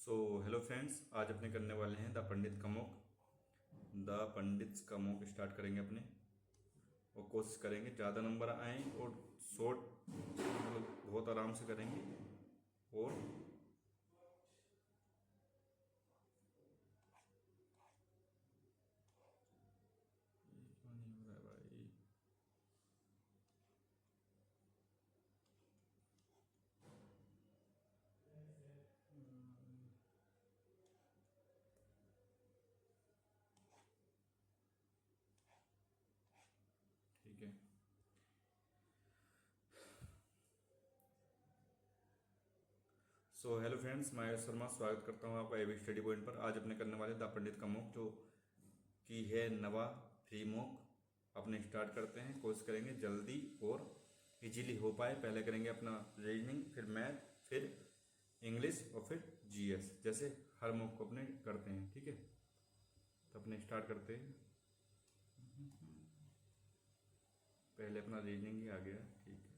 So hello friends, आज अपने करने वाले हैं द पंडित्स का मॉक स्टार्ट करेंगे अपने। और कोशिश करेंगे ज़्यादा नंबर आए और शॉर्ट मतलब बहुत आराम से करेंगे। और ये क्यों नहीं हो रहा है भाई? ठीक है। सो हेलो फ्रेंड्स, मैं आयुष शर्मा स्वागत करता हूँ आपका एबी स्टडी पॉइंट पर। आज अपने करने वाले द पंडित का मॉक जो कि है नवा फ्री मॉक। अपने स्टार्ट करते हैं, कोशिश करेंगे जल्दी और इजीली हो पाए। पहले करेंगे अपना रीजनिंग, फिर मैथ, फिर इंग्लिश और फिर जीएस, जैसे हर मॉक को अपने करते हैं। ठीक है, तो अपने स्टार्ट करते हैं। पहले अपना रीजनिंग ही आ गया। ठीक है,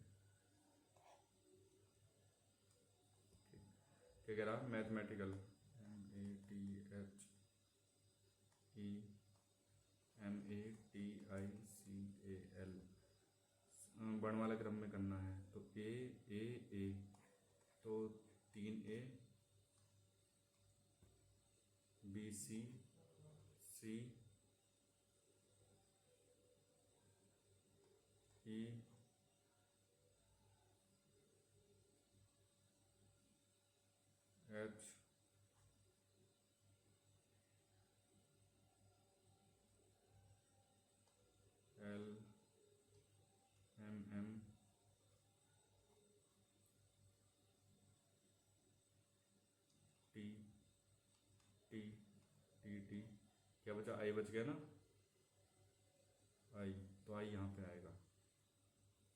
क्या कह रहा है? मैथमेटिकल, METHEMATICAL वर्णमाला क्रम में करना है। तो ए, तो 3A, BC, CE, H, L, MM, T, T, क्या बचा? आई बच गया ना? आई, तो आई यहाँ पे आएगा।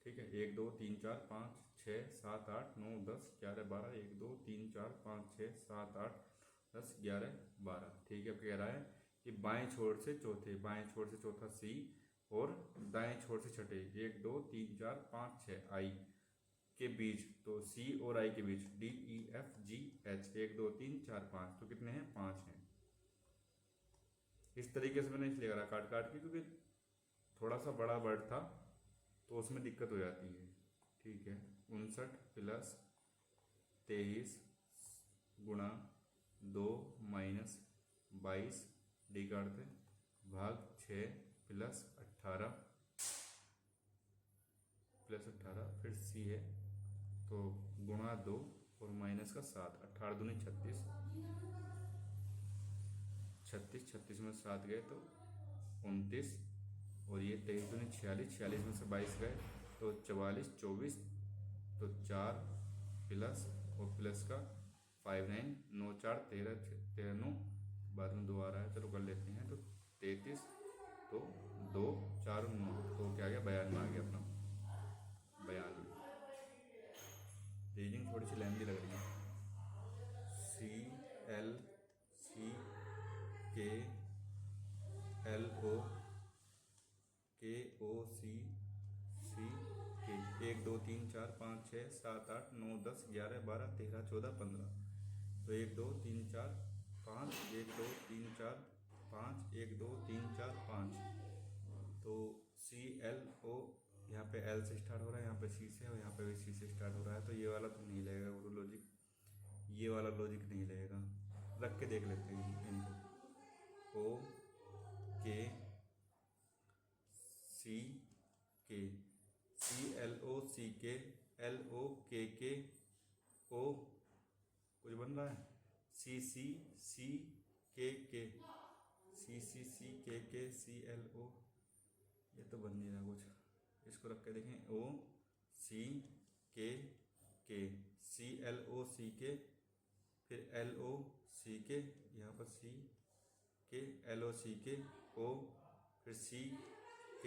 ठीक है, 1 2 3 4 5 6 7 8 9 10 11 12, 1 2 3 4 5 6 7 8 10 11 12। ठीक है, अब कह रहा है कि बाएं छोर से चौथा सी और दाएं छोर से छठे 1 2 3 4 5 6 आई के बीच, तो सी और आई के बीच DEFGH 1 2 3 4 5, तो कितने हैं? 5 हैं। इस तरीके से मैंने इसलिए करा काट काट के, क्योंकि थोड़ा सा बड़ा वर्ड था तो उसमें दिक्कत हो जाती है। ठीक है, 59 प्लस 23 गुणा 2 माइनस 22 डी काटते भाग 6 प्लस 18 फिर सी है, तो गुणा 2 और माइनस का 7, 18 दूनी 36, 36 में 7 गए तो 29, और ये 23 दूनी 46, 46 में से 22 गए तो 44, 24, तो 4 प्लस और प्लस का 5 9 9 4 13 13 9, बाद में 2 आ रहा है, चलो कर लेते हैं। तो 33, तो 2 4 9, तो क्या आ गया? 92 आ गया अपना, 92। रीडिंग थोड़ी सी लंबी लग रही है। CLCKLOCC, 1 2 3 4 5 6 7 8 9 10 11 12 13 14 15, तो 1 2 3 4 5 1 2 3 4 5 1 2 3 4 5, तो CLO यहाँ पे L से स्टार्ट हो रहा है, यहाँ पे C से, और यहाँ पे भी C से स्टार्ट हो रहा है। तो ये वाला तो नहीं लगेगा वो लॉजिक, ये वाला लॉजिक नहीं लगेगा। रख के देख लेते हैं इनको। O K C K, CLOCK LOKK O, कुछ बन रहा है? CCCKK CLO, ये तो बन नहीं रहा कुछ। इसको रख के देखें। OCK CLOCK, फिर LOCK, यहाँ पर CK LOCK O, फिर CK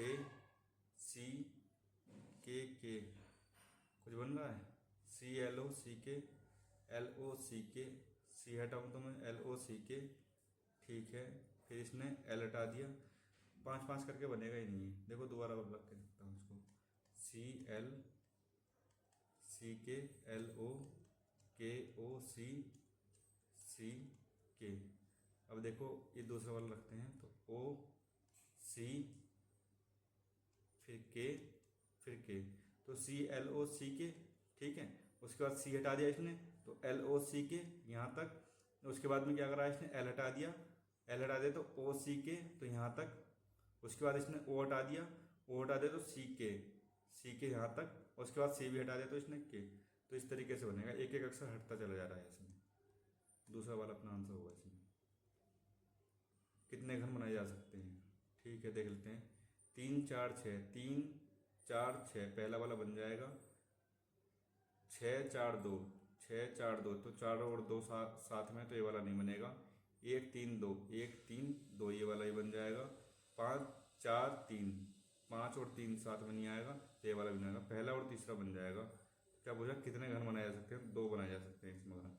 कुछ बन रहा है? CLOCK C हटाऊँ तो मैं LOCK। ठीक है, फिर इसने L हटा दिया, 5 5 करके बनेगा ही नहीं है। देखो दोबारा रख के देखता हूँ इसको। CLCK LOKOC सी के। अब देखो ये दूसरा वाला रखते हैं, तो ओ सी फिर के फिर के, तो सी एल ओ सी के, ठीक है। उसके बाद सी हटा दिया इसने, तो एल ओ सी के यहाँ तक। उसके बाद में क्या करा इसने, एल हटा दिया, एल हटा दिया तो ओ सी के, तो यहाँ तक। उसके बाद इसने ओ हटा दिया, ओ हटा दिया तो सी के यहाँ तक। उसके बाद सी भी हटा दिया तो इसने के। तो इस तरीके से बनेगा, एक एक अक्षर हटता चला जा रहा है इसमें। दूसरा वाला अपना आंसर होगा इसमें। कितने घन बनाए जा सकते हैं, ठीक है देख लेते हैं। 3 4 6, 3 4 6 पहला वाला बन जाएगा। 6 4 2, 6 4 2, तो 4 और 2 साथ में, तो ये वाला नहीं बनेगा। 1 3 2, 1 3 2, ये वाला ही बन जाएगा। 5 4 3, 5 और 3 साथ में नहीं आएगा, तो ये वाला भी नहीं आएगा। पहला और तीसरा बन जाएगा। क्या पूछा, कितने घन बनाए जा सकते हैं, 2 बनाए जा सकते हैं इसमें घन,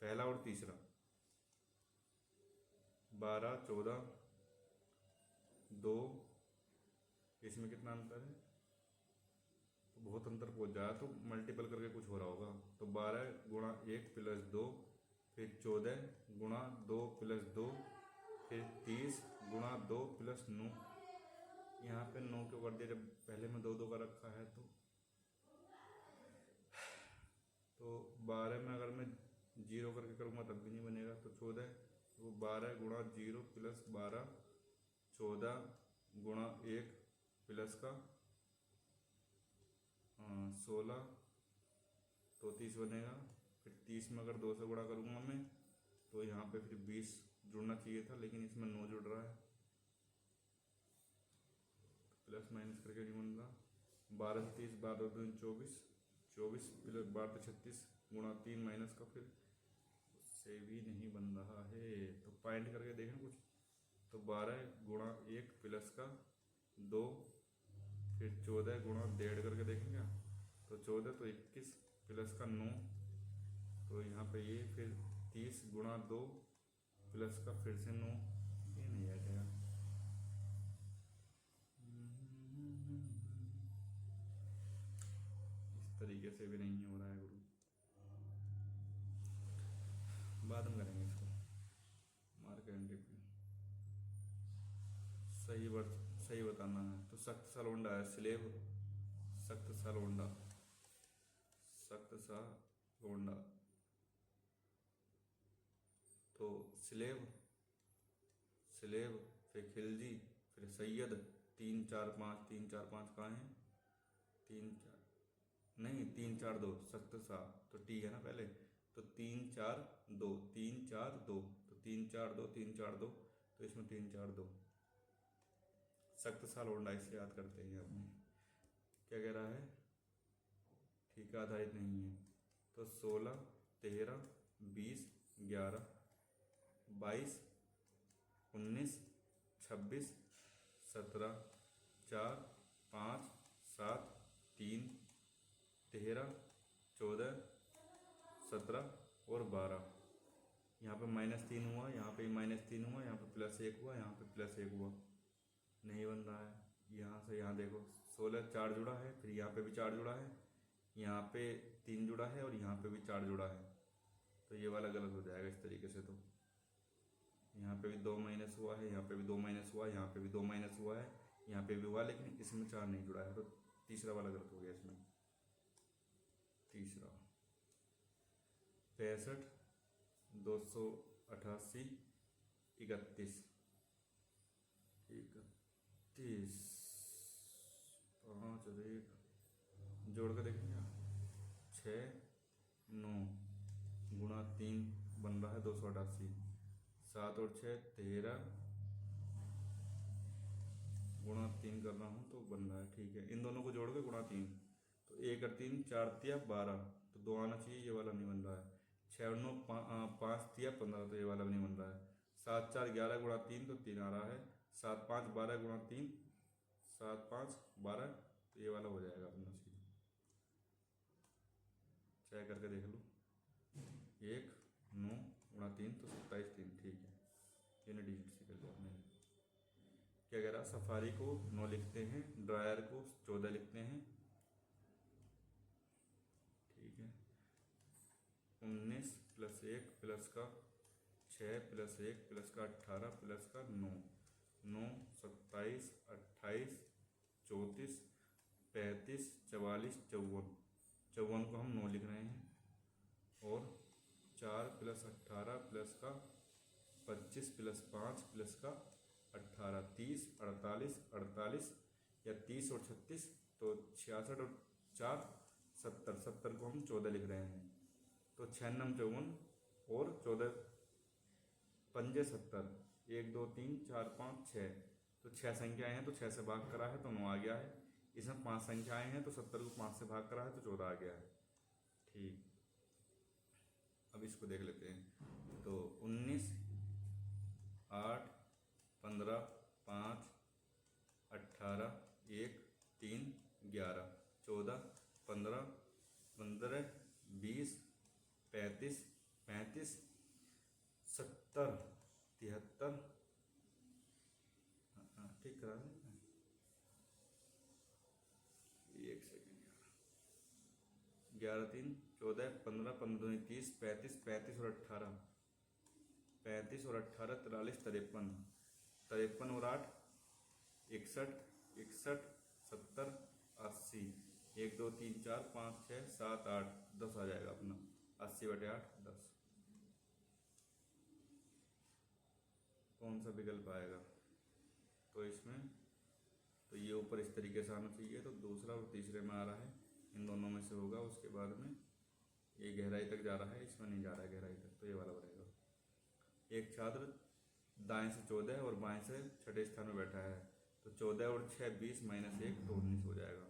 पहला और तीसरा। 12 14 2, इसमें कितना अंतर है, तो बहुत अंतर पहुंच जाएगा, तो मल्टीपल करके कुछ हो रहा होगा। तो 12 गुणा 1 प्लस 2, फिर 14 गुणा 2 प्लस 2, फिर 30 गुणा 2 प्लस 9। यहाँ पे 9 क्यों कर दिया, जब पहले में 2 2 का रखा है। तो 12 में अगर मैं 0 करके करूँगा तब भी नहीं बनेगा, तो 14, वो 12 गुणा 0 प्लस 12, 14 गुणा 1 प्लस का 16, तो 30 बनेगा। फिर 30 में अगर 2 से गुणा करूँगा मैं, तो यहाँ पे फिर 20 जुड़ना चाहिए था, लेकिन इसमें 9 जुड़ रहा है, तो प्लस माइनस करके नहीं बन रहा। 12 से 30, 12 2 24, 24 प्लस 12 तो 36 गुणा 3 माइनस का, फिर उससे भी नहीं बन रहा है, तो पॉइंट करके देखें कुछ। तो 12 गुणा 1 प्लस का 2, फिर 14 गुणा 1.5 करके देखेंगे, तो 14 तो 21 प्लस का 9, तो यहाँ पे ये फिर 30 गुणा 2 प्लस का फिर से 9, ये नहीं आएगा। इस तरीके से भी नहीं हो रहा है गुरु, बाद में करेंगे इसको मार्क एंट्री पे। सही बताना है, तो सख्त सलोंडा है, स्लेब सख्त सलोंडा, सख्त सलोंडा। तो स्लेब स्लेब, फिर खिलजी, फिर सैयद। 3 4 5, 3 4 5 कहाँ है, 3 4 नहीं, 3 4 2 सख्त सा, तो टी है ना पहले, तो 3 4 2, 3 4 2, तो 3 4 2, 3 4 2, तो इसमें 3 4 2 सख्त सा लोंडा, इससे याद करते हैं अपने। क्या कह रहा है, ठीक है, आधारित नहीं है, तो 16 13 20 11 22 19 26 17 4 5 7 3 13 14 17 और 12। यहाँ पे -3 हुआ, यहाँ पे -3 हुआ, यहाँ पे +1 हुआ, यहाँ पे +1 हुआ, नहीं बन रहा है। यहाँ से यहाँ देखो 16 4 जुड़ा है, फिर यहाँ पे भी 4 जुड़ा है, यहाँ पे 3 जुड़ा है, और यहाँ पे भी 4 जुड़ा है, तो ये वाला गलत हो जाएगा इस तरीके से। तो यहाँ पे भी 2 माइनस हुआ है, यहाँ पे भी 2 माइनस हुआ है, यहाँ पे भी 2 माइनस हुआ है, यहाँ पे भी हुआ, लेकिन इसमें 4 नहीं जुड़ा है, तो तीसरा वाला गलत हो गया इसमें। तीसरा 65 288 31 5 और 1 जोड़ कर देखेंगे, 6 9 गुणा 3 बन रहा है 288, 7 और 6 13 गुणा 3 कर रहा हूँ तो बन रहा है, ठीक है। इन दोनों को जोड़ के गुणा 3, तो 1 और 3 4 तिया 12, तो 2 आना चाहिए, ये वाला नहीं बन रहा है। 6 और 9 5 तिया 15, तो ये वाला भी नहीं बन रहा है। 7 4 11 गुणा 3, तो 3 आ रहा है। 7 5 12 गुणा 3, 7 5 12, तो ये वाला हो जाएगा अपना सीधा, चेक करके देख लो। 1 9 गुणा 3, तो 27 3, ठीक है, ये डिजिट से कर लिया आपने। क्या कह रहा, सफारी को 9 लिखते हैं, ड्रायर को 14 लिखते हैं, ठीक है। 19 + 1 प्लस का 6 प्लस 1 प्लस का 18 प्लस का 9, 9 27 28 34 35 44 54, 54 को हम 9 लिख रहे हैं। और 4 प्लस 18 प्लस का 25 प्लस 5 प्लस का 18 30 48 48 या 30 और 36, तो 66 और 4 70, 70 को हम 14 लिख रहे हैं। तो 6 नम 54 और 14 पंजे 70, 1 2 3 4 5 6, तो 6 संख्याएं हैं तो 6 से भाग करा है तो 9 आ गया है। इसमें 5 संख्याएं हैं तो 70 को 5 से भाग करा है तो 14 आ गया है। ठीक, अब इसको देख लेते हैं। तो 19 8 15 5 18 1 3 11 14 15 15 20 35 35 70 73, ठीक करा है। एक सेकेंड यार, 11 3 14 15 15 30 35 35 और 18 35 और 18 43 53 53 और 8 61 61 70 80, 1 2 3 4 5 6 7 8 10 आ जाएगा अपना। 80/8 10। कौन सा विकल्प आएगा? तो इसमें तो ये ऊपर इस तरीके से आना चाहिए, तो दूसरा और तीसरे में आ रहा है, इन दोनों में से होगा। उसके बाद में ये गहराई तक जा रहा है, इसमें नहीं जा रहा है गहराई तक, तो ये वाला बनेगा। एक छात्र दाएं से 14 और बाएं से छठे स्थान में बैठा है, तो 14 और 6 20 माइनस 1 तो 19 हो जाएगा।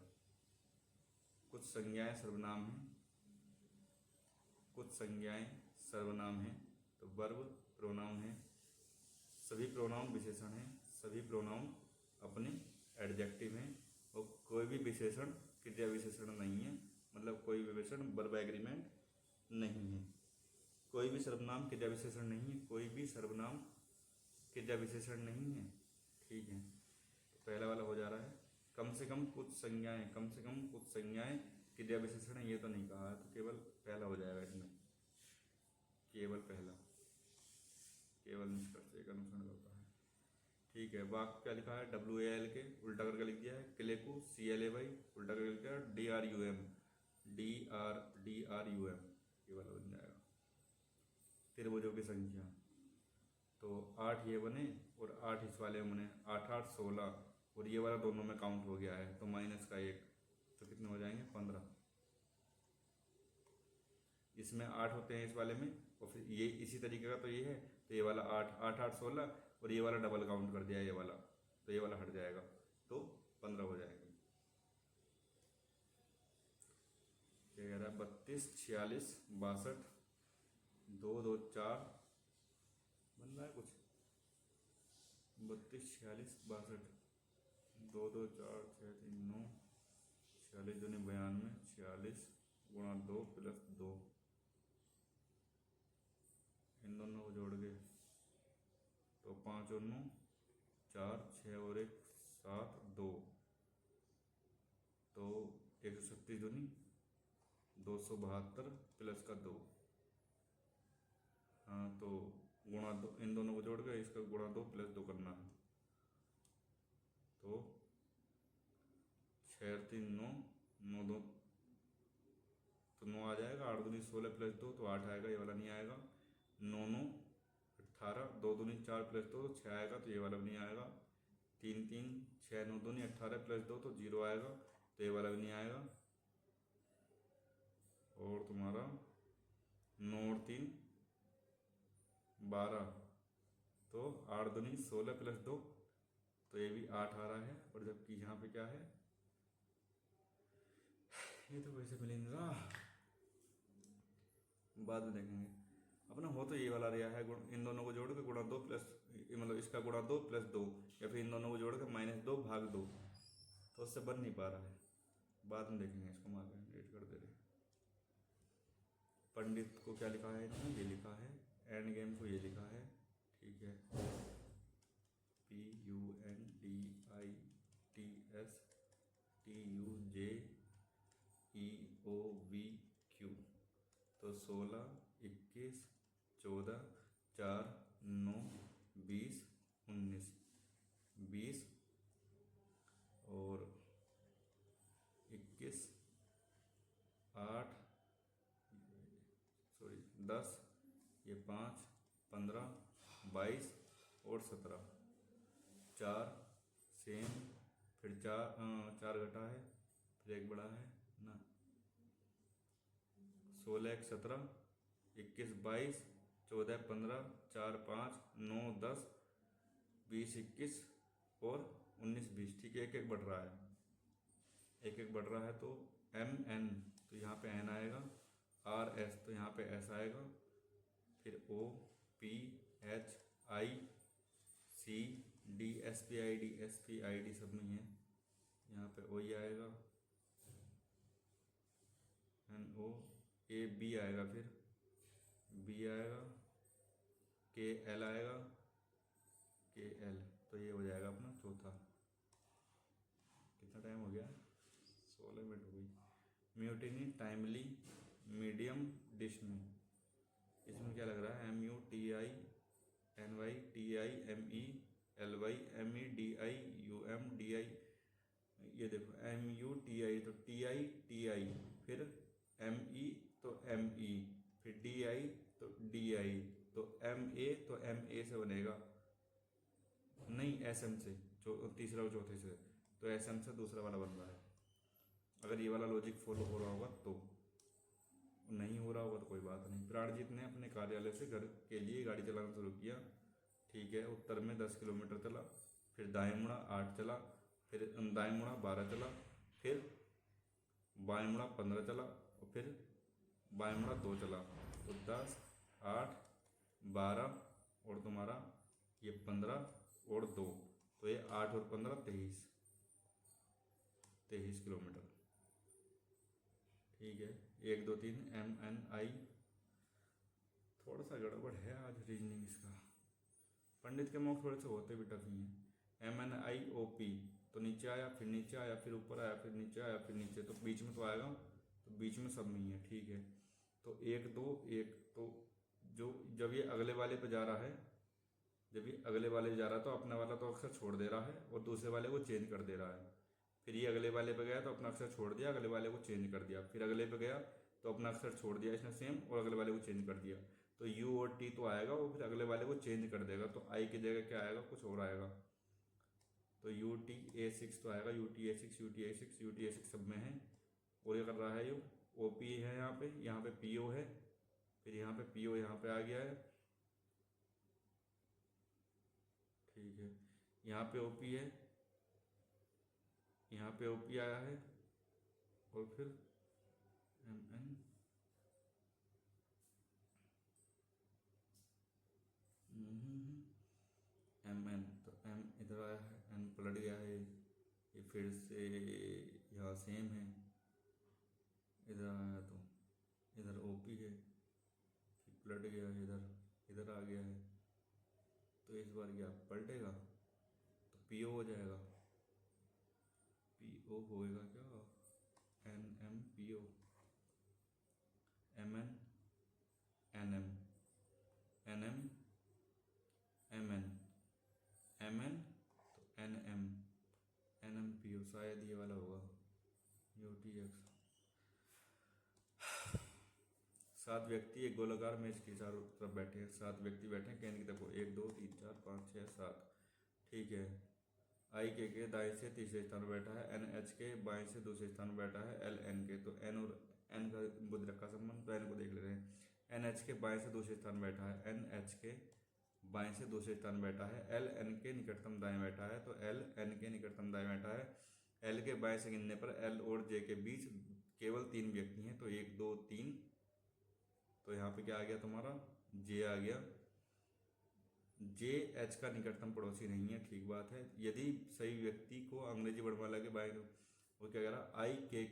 कुछ संज्ञाएं सर्वनाम हैं, कुछ संज्ञाएं सर्वनाम हैं, तो वर्ब प्रोनाउन है, सभी प्रोनाउन विशेषण हैं, सभी प्रोनाउन अपने एडजेक्टिव हैं, और कोई भी विशेषण क्रिया विशेषण नहीं है, मतलब कोई भी विशेषण वर्ब एग्रीमेंट नहीं है। कोई भी सर्वनाम क्रिया विशेषण नहीं है, कोई भी सर्वनाम क्रिया विशेषण नहीं है। ठीक है, तो पहला वाला हो जा रहा है। कम से कम कुछ संज्ञाएं, कम से कम कुछ संज्ञाएं क्रिया विशेषण है, ये तो नहीं कहा है, तो केवल पहला हो जाएगा इसमें, केवल पहला, केवल निष्कर्ष एक अनुसरण करता है। ठीक है, वाक्य क्या लिखा है? WAL के उल्टा करके लिख दिया है, क्लेकू CLAY उल्टा करके लिख दिया है, DRUM ये वाला बन जाएगा। त्रिभुजों की संख्या, तो 8 ये बने और 8 इस वाले में बने, 8 8 16, और ये वाला दोनों में काउंट हो गया है, तो माइनस का 1, तो कितने हो जाएंगे? 15। इसमें 8 होते हैं इस वाले में, और फिर ये इसी तरीके का तो ये है, तो ये वाला 8 8 8 16, और ये वाला डबल काउंट कर दिया ये वाला, तो ये वाला हट जाएगा, तो 15 हो जाएगा। क्या कह रहा है? 32 46 62 2 2 4 बन रहा है कुछ, 32 46 62 2 2 4 6 3 9 46 2 92 46 गुणा 2 प्लस 2, इन दोनों को जोड़ के तो 5 और 9 4 6 और 1 7 2, तो 136 दूनी 272 प्लस का 2, हाँ, तो गुणा 2, इन दोनों को जोड़ के इसका गुणा 2 प्लस 2 करना है, तो 6 3 9 9 2, तो 9 आ जाएगा। 8 दूनी 16 प्लस 2 तो 8 आएगा, ये वाला नहीं आएगा। 9 9 18, 2 दूनी 4 प्लस 2 तो 6 आएगा, तो ये वाला भी नहीं आएगा। 3 3 6 9 दूनी 18 प्लस 2 तो 0 आएगा, तो ये वाला भी नहीं आएगा। और तुम्हारा 9 और 3 12, तो 8 दूनी 16 प्लस 2, तो ये भी 8 आ रहा है। और जबकि यहाँ पे क्या है, ये तो वैसे मिलेगा, बाद में देखेंगे। अपना हो तो ये वाला रहा है, इन दोनों को जोड़ के गुणा 2 प्लस, मतलब इसका गुणा 2 प्लस 2, या फिर इन दोनों को जोड़ के -2 भाग 2, तो उससे बन नहीं पा रहा है, बाद में देखेंगे। इसको मार्क एड कर दे रहे। पंडित को क्या लिखा है इसमें? ये लिखा है। एंड गेम को ये लिखा है। ठीक है, PUNDITSTUJEOVQ, तो 16 21 14 4 9 20 19 20 और 21 8 10 ये 5 15 22 और 17 4 सेम फिर चार घटा है फिर एक बड़ा है ना 16 1 17 21 22 14 15 4 5 9 10 20 21 और 19 20 ठीक है। एक एक बढ़ रहा है एक एक बढ़ रहा है तो एम एन तो यहाँ पे एन आएगा आर एस तो यहाँ पे एस आएगा फिर O P H I C D S P I D सब में है यहाँ पे ओ ही आएगा एन ओ ए बी आएगा फिर बी आएगा के एल आएगा के एल तो ये हो जाएगा अपना चौथा। कितना टाइम हो गया 16 मिनट हो गई। म्यूटिनी टाइमली मीडियम डिश में इसमें क्या लग रहा है MUTINYTIMELYMEDIUM ये देखो MUTI तो TI फिर ME तो ME फिर DI तो DI तो MA तो MA से बनेगा नहीं SM से तीसरा और चौथे से तो SM से दूसरा वाला बन रहा है। अगर ये वाला लॉजिक फॉलो हो रहा होगा तो, नहीं हो रहा होगा तो कोई बात नहीं। प्राणजीत ने अपने कार्यालय से घर के लिए गाड़ी चलाना शुरू किया ठीक है। उत्तर में 10 किलोमीटर चला फिर दाएं मुड़ा 8 चला फिर दाएं मुड़ा 12 चला फिर बाएं मुड़ा 15 चला और फिर बाएं मुड़ा 2 चला तो 10 8 12 और तुम्हारा ये 15 और 2 तो ये 8 और 15 23 किलोमीटर ठीक है। 1 2 3 MNI थोड़ा सा गड़बड़ है आज रीजनिंग इसका। पंडित के मॉक थोड़े से होते भी टफ ही हैं। MNIOP तो नीचे आया फिर नीचे आया फिर ऊपर आया फिर नीचे आया फिर नीचे तो बीच में तो आएगा तो बीच में सब में ही है ठीक है। तो 1 2 1 तो जब ये अगले वाले पे जा रहा है तो अपने वाला तो अक्सर छोड़ दे रहा है और दूसरे वाले को चेंज कर दे रहा है। फिर ये अगले वाले पे गया तो अपना अक्षर छोड़ दिया अगले वाले को चेंज कर दिया फिर अगले पे गया तो अपना अक्षर छोड़ दिया इसने सेम और अगले वाले को चेंज कर दिया तो U और T तो आएगा वो फिर अगले वाले को चेंज कर देगा तो I की जगह क्या आएगा कुछ और आएगा तो UTA6 तो आएगा UTA6 सब में है और ये कर रहा है OP है यहाँ पे PO है फिर यहाँ पे PO यहाँ पे आ गया है ठीक है। यहाँ पे OP है यहाँ पे OP आया है और फिर MN MN तो M इधर आया है N पलट गया है ये फिर से यहाँ सेम है इधर आया तो इधर OP है फिर पलट गया है इधर आ गया है तो इस बार क्या पलटेगा तो PO हो जाएगा PO होएगा क्या NM PO MN NM NM MN MN तो NM NM PO शायद ये वाला होगा UTX। 7 व्यक्ति एक गोलाकार मेज के चारों तरफ बैठे हैं 7 व्यक्ति बैठे हैं कहने की देखो 1 2 3 4 5 6 7 ठीक है। I के दाएं से तीसरे स्थान पर बैठा है NH के बाएं से दूसरे स्थान पर बैठा है LN के तो N और N का बुध रखा संबंध तो N को देख ले रहे हैं। NH के बाएं से दूसरे स्थान पर बैठा है NH के बाएं से दूसरे स्थान पर बैठा है LN के निकटतम दाएं बैठा है तो LN के निकटतम दाएं बैठा है। L के बाएं से गिनने पर L और J के बीच केवल 3 व्यक्ति हैं तो 1 2 3 तो यहाँ पे क्या आ गया तुम्हारा J आ गया। J H का निकटतम पड़ोसी नहीं है ठीक बात है। यदि सही व्यक्ति को अंग्रेजी वर्णमाला के बाएं वो क्या कह रहा I K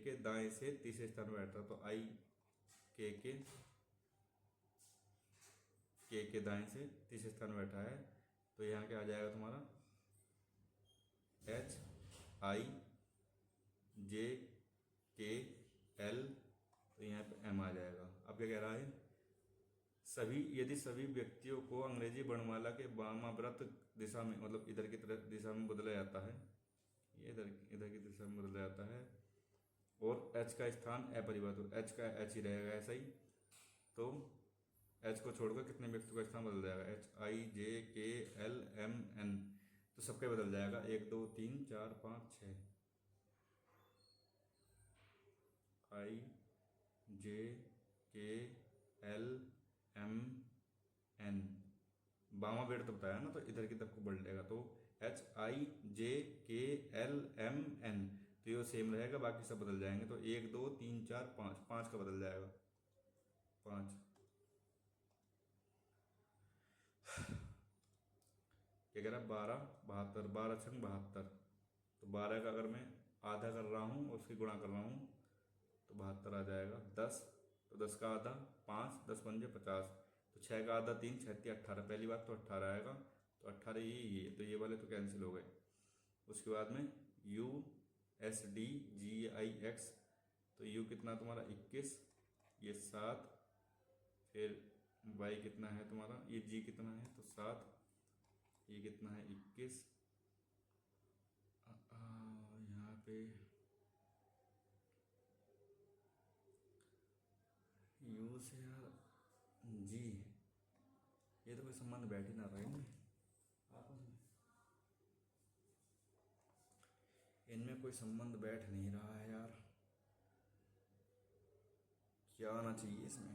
के दाएं से तीसरे स्थान पर बैठ रहा तो I K के दाएं से तीसरे स्थान पर बैठा है तो यहाँ क्या आ जाएगा तुम्हारा H I J K L तो यहाँ पे M आ जाएगा। अब क्या कह रहा है यदि सभी व्यक्तियों को अंग्रेजी वर्णमाला के वामाव्रत दिशा में, मतलब इधर की तरफ दिशा में बदला जाता है, ये इधर इधर की दिशा में बदला जाता है, और एच का स्थान अपरिवर्तित, एच का एच ही रहेगा ऐसा ही, तो एच को छोड़कर कितने व्यक्तियों का स्थान बदल जाएगा, एच आई जे के एल एम एन, तो सबके बदल जाएगा, 1 2 3 4 5 6, आई जे के एल एम एन, बामा वेट तो बताया ना, तो इधर की तरफ को बढ़ जाएगा, तो एच आई जे के एल एम एन, तो ये सेम रहेगा, बाकी सब बदल जाएंगे, तो 1 2 3 4 5, 5 का बदल जाएगा, 5। क्या कह रहा है, 12 72, 12 छंग 72, तो 12 का अगर मैं आधा कर रहा हूँ और उसकी गुणा कर रहा हूँ तो 72 आ जाएगा। 10, तो 10 का आधा 5, 10 पंजे 50, तो 6 का आधा 3, 6 18, पहली बात तो 18 आएगा, तो 18 ये तो ये वाले तो कैंसिल हो गए। उसके बाद में यू एस डी जी आई एक्स, तो यू कितना तुम्हारा 21, ये 7, फिर वाई कितना है तुम्हारा, ये जी कितना है तो 7, ये कितना है 21, यहाँ पे यू से यार जी, ये तो कोई संबंध बैठ ही ना रहा है आपस में, इनमें कोई संबंध बैठ नहीं रहा है यार, क्या आना चाहिए इसमें,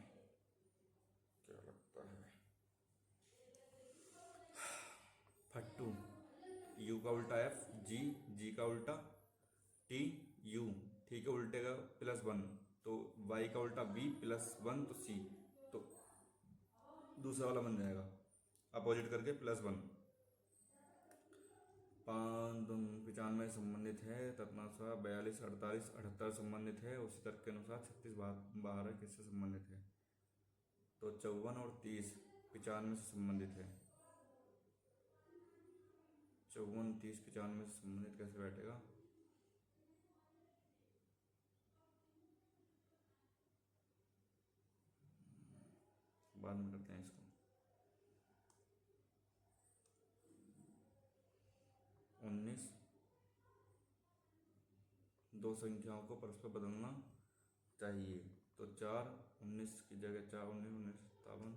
क्या लगता है, फट्टू, यू का उल्टा एफ, जी, जी का उल्टा टी, यू, ठीक है उल्टे का +1, तो वाई का उल्टा बी +1, तो सी, तो दूसरा वाला बन जाएगा अपोजिट करके +1। 95 संबंधित है, 42 48 78 संबंधित है, उसी तर्क के अनुसार 36 12 किससे संबंधित है, तो 54 और 30 95 से संबंधित है, 54 30 95 से संबंधित कैसे बैठेगा, बाद में करते हैं इसको। 19, दो संख्याओं को परस्पर बदलना चाहिए, तो 4 19 की जगह 4 19 57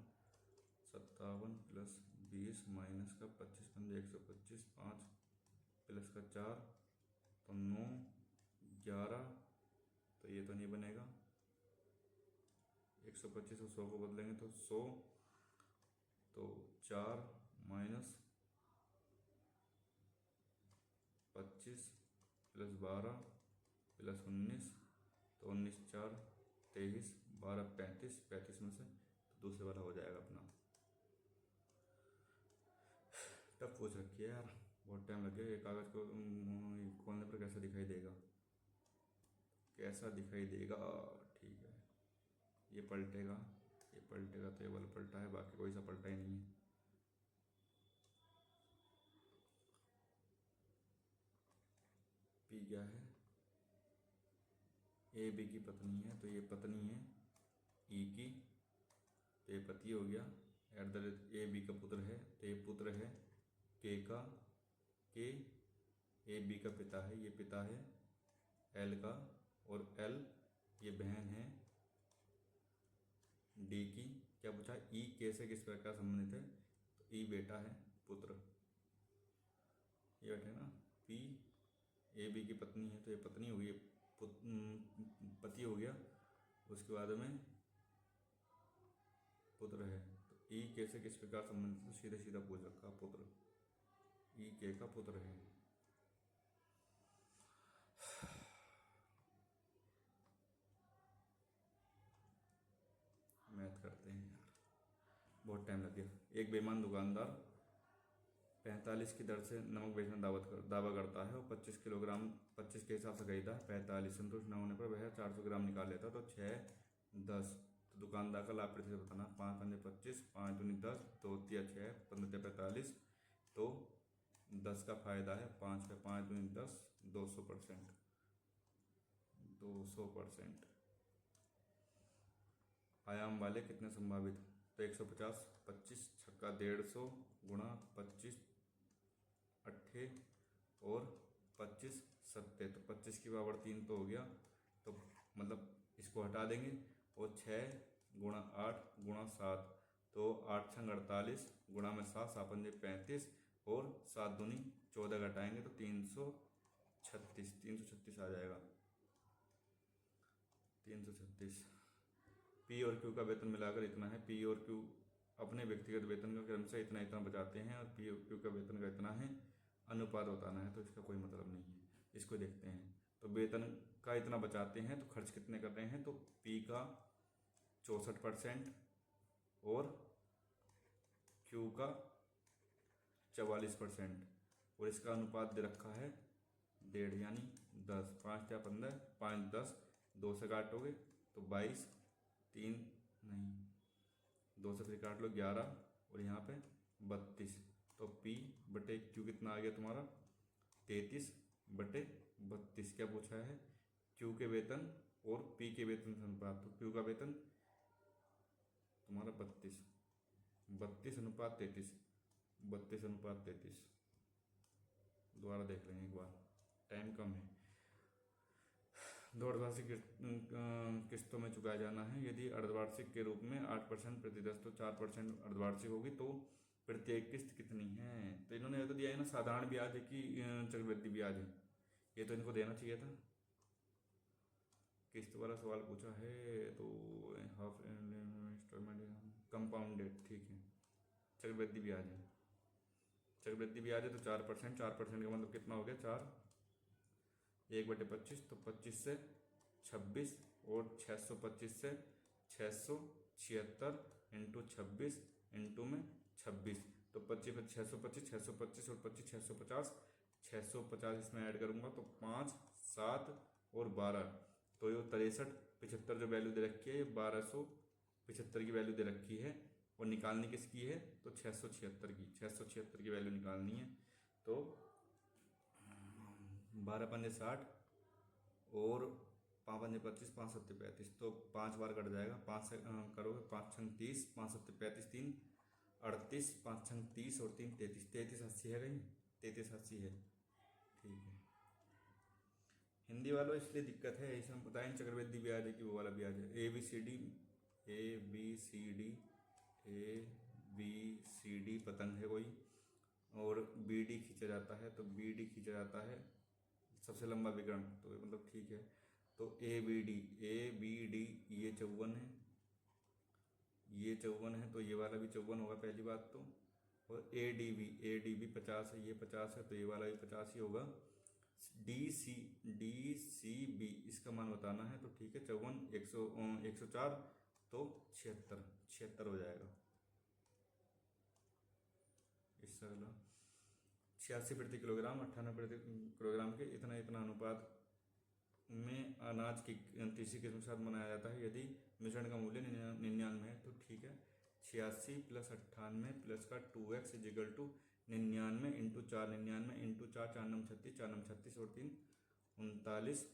57 + 20 माइनस का 25 पंजे 125, 5 प्लस का 4 तो 9 11, तो ये तो नहीं बनेगा, 125 और 100 को बदलेंगे तो 100, तो 4 माइनस 25 + 12 + 19, तो 19 4 23, 12 35, 35 में से तो दूसरे वाला हो जाएगा अपना। टफ पूछ रखी है यार, बहुत टाइम लग गया, ये कागज़ को खोलने पर कैसा दिखाई देगा, कैसा दिखाई देगा, ठीक है ये पलटेगा, ये पलटेगा, तो ये वाला पलटा है, बाकी कोई सा पलटा ही नहीं है। पी क्या है, ए बी की पत्नी है, तो ये पत्नी है ई की, तो ये पति हो गया, @ ए बी का पुत्र है, तो ये पुत्र है के का, के ए बी का पिता है, ये पिता है एल का, और एल ये बहन है डी की, क्या पूछा ई के से किस प्रकार संबंधित है, तो ई बेटा है पुत्र, ये बैठे ना, पी ए बी की पत्नी है, तो ये पत्नी हो गई, पति हो गया, उसके बाद में पुत्र है, तो ई के से किस प्रकार संबंधित, तो सीधा सीधा पूछ रखा पुत्र, ई के का पुत्र है। मैथ करते हैं यार, बहुत टाइम लग गया। एक बेईमान दुकानदार 45 की दर से नमक बेचना दावा करता है और 25 किलोग्राम 25 के हिसाब से खरीदा है, 45 संतुष्ट न होने पर वह 400 ग्राम निकाल लेता, तो 6 10, तो दुकानदार का लाभ प्रतिशत बताना, 5 पंजे 25, 5 दूनी 10, 2 तिया 6, 15 45, तो 10 का फायदा है, 5 पे 5 दूनी 10, 200%, 200%। आयाम वाले कितने संभावित तो 150, 25 छक्का 150 गुणा 25 अट्ठे और 25 सत्ते, तो 25 की पावर 3 तो हो गया, तो मतलब इसको हटा देंगे, और 6 गुणा 8 गुणा 7, तो 8 छंग 48 गुणा में 7 7 35 और 7 दूनी 14 घटाएंगे तो 336 आ जाएगा। 336। पी और क्यू का वेतन मिलाकर इतना है। पी और क्यू अपने व्यक्तिगत वेतन का क्रम से इतना इतना बचाते हैं और पी और क्यू का वेतन का इतना है, अनुपात बताना है, तो इसका कोई मतलब नहीं है। इसको देखते हैं, तो वेतन का इतना बचाते हैं तो खर्च कितने कर रहे हैं, तो पी का 64% और क्यू का 44%, और इसका अनुपात दे रखा है 1.5 यानी 10। 5 या 15, 5 10, 2 से काटोगे तो 22, 3 नहीं 2 से फिर काट लो 11 और यहाँ पे 32, तो P बटे Q कितना आ गया तुम्हारा 33/32। क्या पूछा है, Q के वेतन और P के वेतन से अनुपात, तो Q का वेतन तुम्हारा 32/33, 32/33। दोबारा देख लेंगे एक बार, टाइम कम है। दो अर्धवार्षिक किस्तों में चुकाया जाना है। यदि अर्धवार्षिक के रूप में 8% प्रति 10 तो 4% अर्धवार्षिक होगी, तो प्रत्येक किस्त कितनी है, तो इन्होंने ये तो दिया है ना साधारण ब्याज है कि चक्रवृद्धि ब्याज है, ये तो इनको देना चाहिए था। किस्त वाला सवाल पूछा है तो हाफ इंस्टॉलमेंट कंपाउंडेड, ठीक है, चक्रवृद्धि ब्याज है। चक्रवृद्धि ब्याज है तो 4%, 4% का मतलब कितना हो गया 4, 1/25, तो 25 से 26 और 625 से 676 इंटू 26 इंटू में 26, तो 25 पर 625, 625 और 25 650, 650 इसमें ऐड करूँगा तो 5 7 और 12, तो ये 63 75 जो वैल्यू दे रखी है ये 1275 की वैल्यू दे रखी है, और निकालनी किसकी है, तो 676 की वैल्यू निकालनी है। तो 12 पंजे 60 और 5 पंजे 25, 5 7 35, तो 5 बार कट जाएगा, 5 से करोगे 5 छंग 30, 5 7 35, 3 38, 5 छंग 30 और 3 33, 3380 है, कहीं 3380 है, ठीक है। हिंदी वालों इसलिए दिक्कत है, ऐसा हम बताएं चक्रवृद्धि ब्याज है कि वो वाला ब्याज है। ABCD पतंग है कोई, और BD खींचा जाता है, तो BD खींचा जाता है सबसे लंबा विकर्ण, तो मतलब ठीक है। तो ABD ये 54 है, ये 54 है, तो ये वाला भी 54 होगा पहली बात तो, और ADB 50 है, ये 50 है, तो ये वाला भी 50 ही होगा। DCB इसका मान बताना है, तो ठीक है 54 104 तो 76 हो जाएगा। इससे अगला 86 प्रति किलोग्राम 98 प्रति किलोग्राम के इतना अनुपात में अनाज की तीसरी किस्म के साथ बनाया जाता है, यदि मिश्रण का मूल्य 99 है, तो ठीक है 86 + 98 प्लस का 2x = 99 इंटू 4, 99 इंटू 4, 4 9 36, 4 9 36 और 3 39,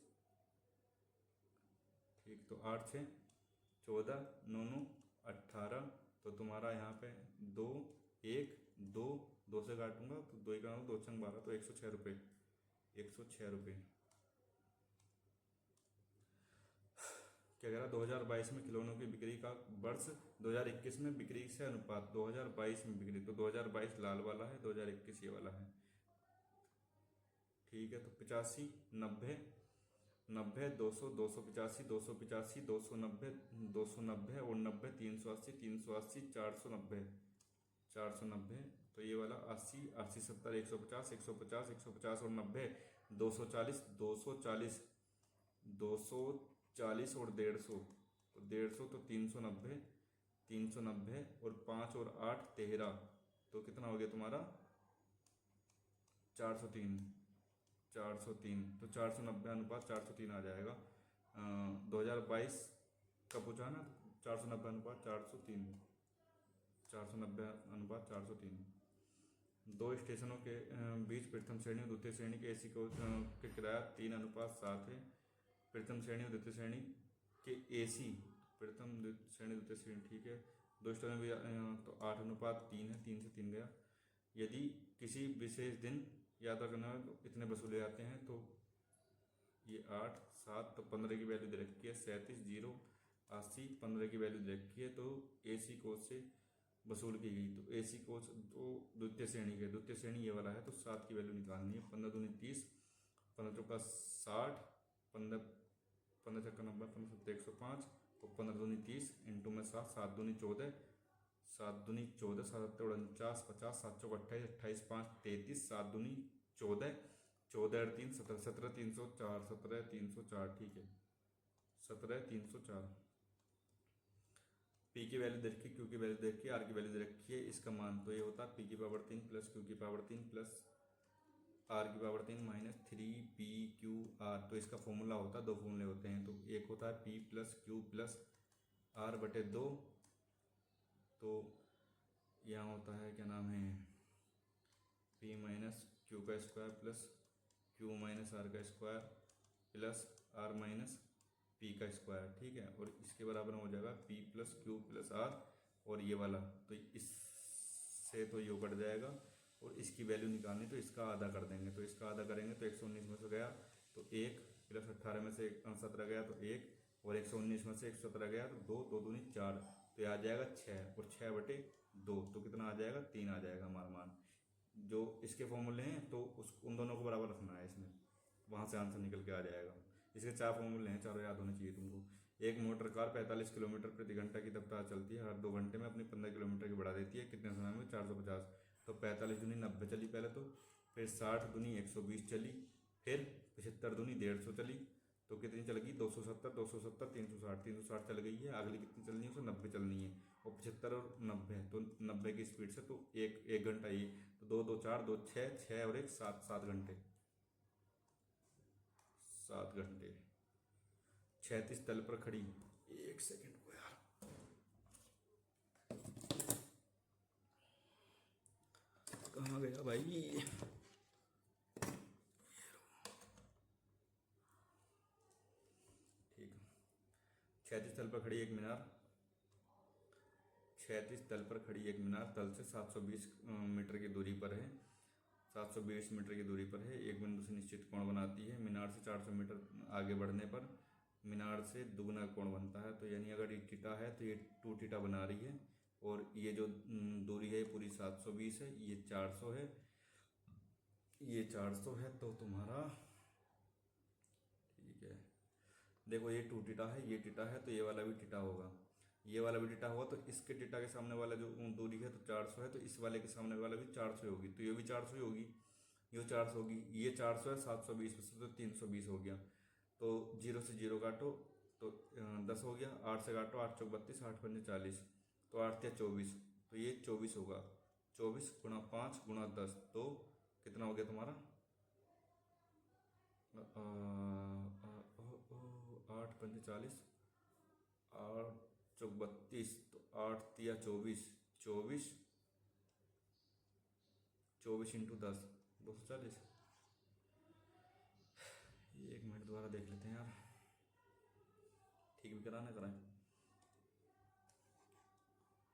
ठीक, तो 8 6 14 9 9 18, तो तुम्हारा यहाँ पे 2 1 2 2 से काटूंगा तो 2 का 2 छंग 12, तो 106 रुपये, 106 रुपये। क्या कह रहा 2022 में खिलौनों की बिक्री का वर्ष 2021 में बिक्री से अनुपात, 2022 में बिक्री, तो 2022 लाल वाला है, 2021 ये वाला है, ठीक है। तो 85 90 90 200 285 285 290 290 और 90 380 380 490 490, तो ये वाला 80 80 70 150 150 150 और 90 240 240 240 और 150, तो 150 तो 390 390 और 5 और 8 13, तो कितना हो गया तुम्हारा 403 तो 490 अनुपात 403 आ जाएगा। 2022 का पूछा ना, 490 अनुपात 403, 490 अनुपात 403। दो स्टेशनों के बीच प्रथम श्रेणी और द्वितीय श्रेणी के AC कोच के किराया 3:7 है। प्रथम श्रेणी और द्वितीय श्रेणी के AC, प्रथम श्रेणी द्वितीय श्रेणी, ठीक है, दो स्टोर में भी तो 8:3 है, 3 से 3 गया। यदि किसी विशेष दिन यात्रा करने में तो इतने वसूले जाते हैं, तो ये 8 7 तो 15 की वैल्यू दे रखी है, 37 0 80 15 की वैल्यू दे रखी है। तो AC कोच से वसूल की गई, तो AC कोच तो द्वितीय श्रेणी के, द्वितीय श्रेणी ये वाला है, तो 7 की वैल्यू निकालनी है। 15 दूनी 30, 15 चौका 60, 15 15 छक्का 90, 15 सत्तर 105, तो 15 दूनी 30 इंटू में 7, 7 दूनी 14, 7 दूनी 14, 7 सत्तर 49, 50, 7 चौका 28, 28 5 33, 7 दूनी 14, 14 और 3 17, 17 304, 17 304, ठीक है, 17 304। पी की वैल्यू दे रखी है, क्यू की वैल्यू दे रखी है, आर की वैल्यू दे रखी है। इसका मान तो ये होता है पी की पावर 3 प्लस क्यू की पावर 3 प्लस आर की पावर 3 माइनस 3PQR। तो इसका फॉर्मूला होता है, दो फॉर्मूले होते हैं, तो एक होता है P plus Q plus R बटे 2, तो यहाँ होता है क्या नाम है P माइनस क्यू का square plus Q minus R का square plus R minus P का स्क्वायर, ठीक है। और इसके बराबर में हो जाएगा P plus Q plus R, और ये वाला तो इससे तो ये कट जाएगा, और इसकी वैल्यू निकालनी तो इसका आधा कर देंगे, तो इसका आधा करेंगे तो 119 में से गया तो 1 प्लस 18 में से 17 गया तो 1, और 119 में से 117 गया तो 2, 2 दूनी 4, तो ये आ जाएगा 6, और 6 बटे 2 तो कितना आ जाएगा 3 आ जाएगा हमारा मान। जो इसके फॉर्मूले हैं तो उस उन दोनों को बराबर रखना है इसमें, वहाँ से आंसर निकल के आ जाएगा। इसके 4 फॉर्मूले हैं, चारों याद होने चाहिए तुमको। एक मोटर कार 45 किलोमीटर प्रति घंटा की रफ्तार चलती है, हर 2 घंटे में अपनी 15 किलोमीटर की बढ़ा देती है, कितने समय में 450। तो 45 दूनी 90 चली पहले तो, फिर 60 दूनी 120 चली, फिर 75 दूनी 150 चली, तो कितनी चल गई 270, 270 360, 360 चल गई है। अगली कितनी चलनी है, 190 चलनी है, और 75 और 90 तो 90 की स्पीड से, तो एक घंटा ये, तो 2 2 4 2 6 6 और 1 7, 7 घंटे, 7 घंटे। 36 तल पर खड़ी, एक सेकंड को यार, कहाँ गया भाई, ठीक है। 36 तल पर खड़ी एक मीनार, 36 तल पर खड़ी एक मीनार तल से 720 मीटर की दूरी पर है, 720 मीटर की दूरी पर है, एक बिंदु से निश्चित कोण बनाती है। मीनार से 400 मीटर आगे बढ़ने पर मीनार से दुगना कोण बनता है। तो यानी अगर ये थीटा है तो ये 2 थीटा बना रही है, और ये जो दूरी है पूरी 720 है, ये 400 है, ये 400 है, तो तुम्हारा ठीक है। देखो ये 2 थीटा है, ये थीटा है, तो ये वाला भी थीटा होगा, ये वाला भी थीटा होगा, तो इसके थीटा के सामने वाला जो दूरी है तो 400 है, तो इस वाले के सामने वाला भी 400 होगी, तो ये भी 400 होगी, ये 400 होगी, ये 400 है, 720 में से तो 320 हो गया। तो 0 से 0 काटो तो 10 हो गया, 8 से काटो 8 चौक 32, 8 पंजे 40, तो 8 या 24, तो ये 24 होगा। 24 गुणा 5 गुणा 10, तो कितना हो गया तुम्हारा 8 पंजे 40, 8 चौक 32, तो 8 तिया 24, 24 24 इंटू 10 240। ये 1 मिनट दोबारा देख लेते हैं यार, ठीक भी कराना कराएं।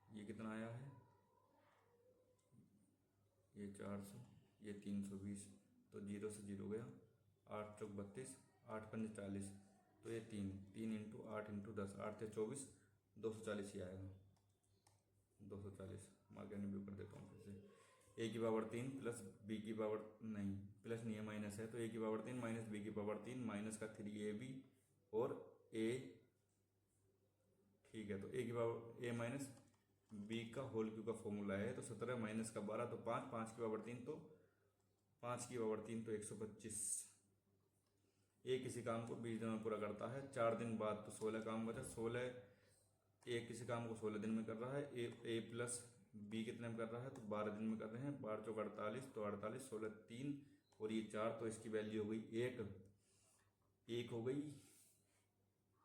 ये कितना आया है, ये 400, ये 320, तो 0 से 0 गया, 8 चौक 32, 8 पंजे 40, तो ये 3 इंटू 8 इंटू 10, 8 या 24, 240 ही आएगा, 240। मार्क एंड व्यू कर देता हूँ फिर से। ए की पावर 3 प्लस बी की पावर, नहीं प्लस नहीं है माइनस है, तो ए की पावर 3 माइनस बी की पावर 3 माइनस का 3AB और ए, ठीक है। तो ए की पावर ए माइनस बी का होल क्यू का फॉर्मूला है, तो 17 माइनस का 12 तो 5, 5 की पावर 3 तो 5 की पावर 3 तो 125। ए किसी काम को 20 दिन में पूरा करता है, 4 दिन बाद तो 16 काम बचा, 16 ए किसी काम को 16 दिन में कर रहा है, ए प्लस बी कितने में कर रहा है, तो 12 दिन में कर रहे हैं, 12 चौक 48, तो 48, 16 3 और ये 4, तो इसकी वैल्यू हो गई 1 हो गई,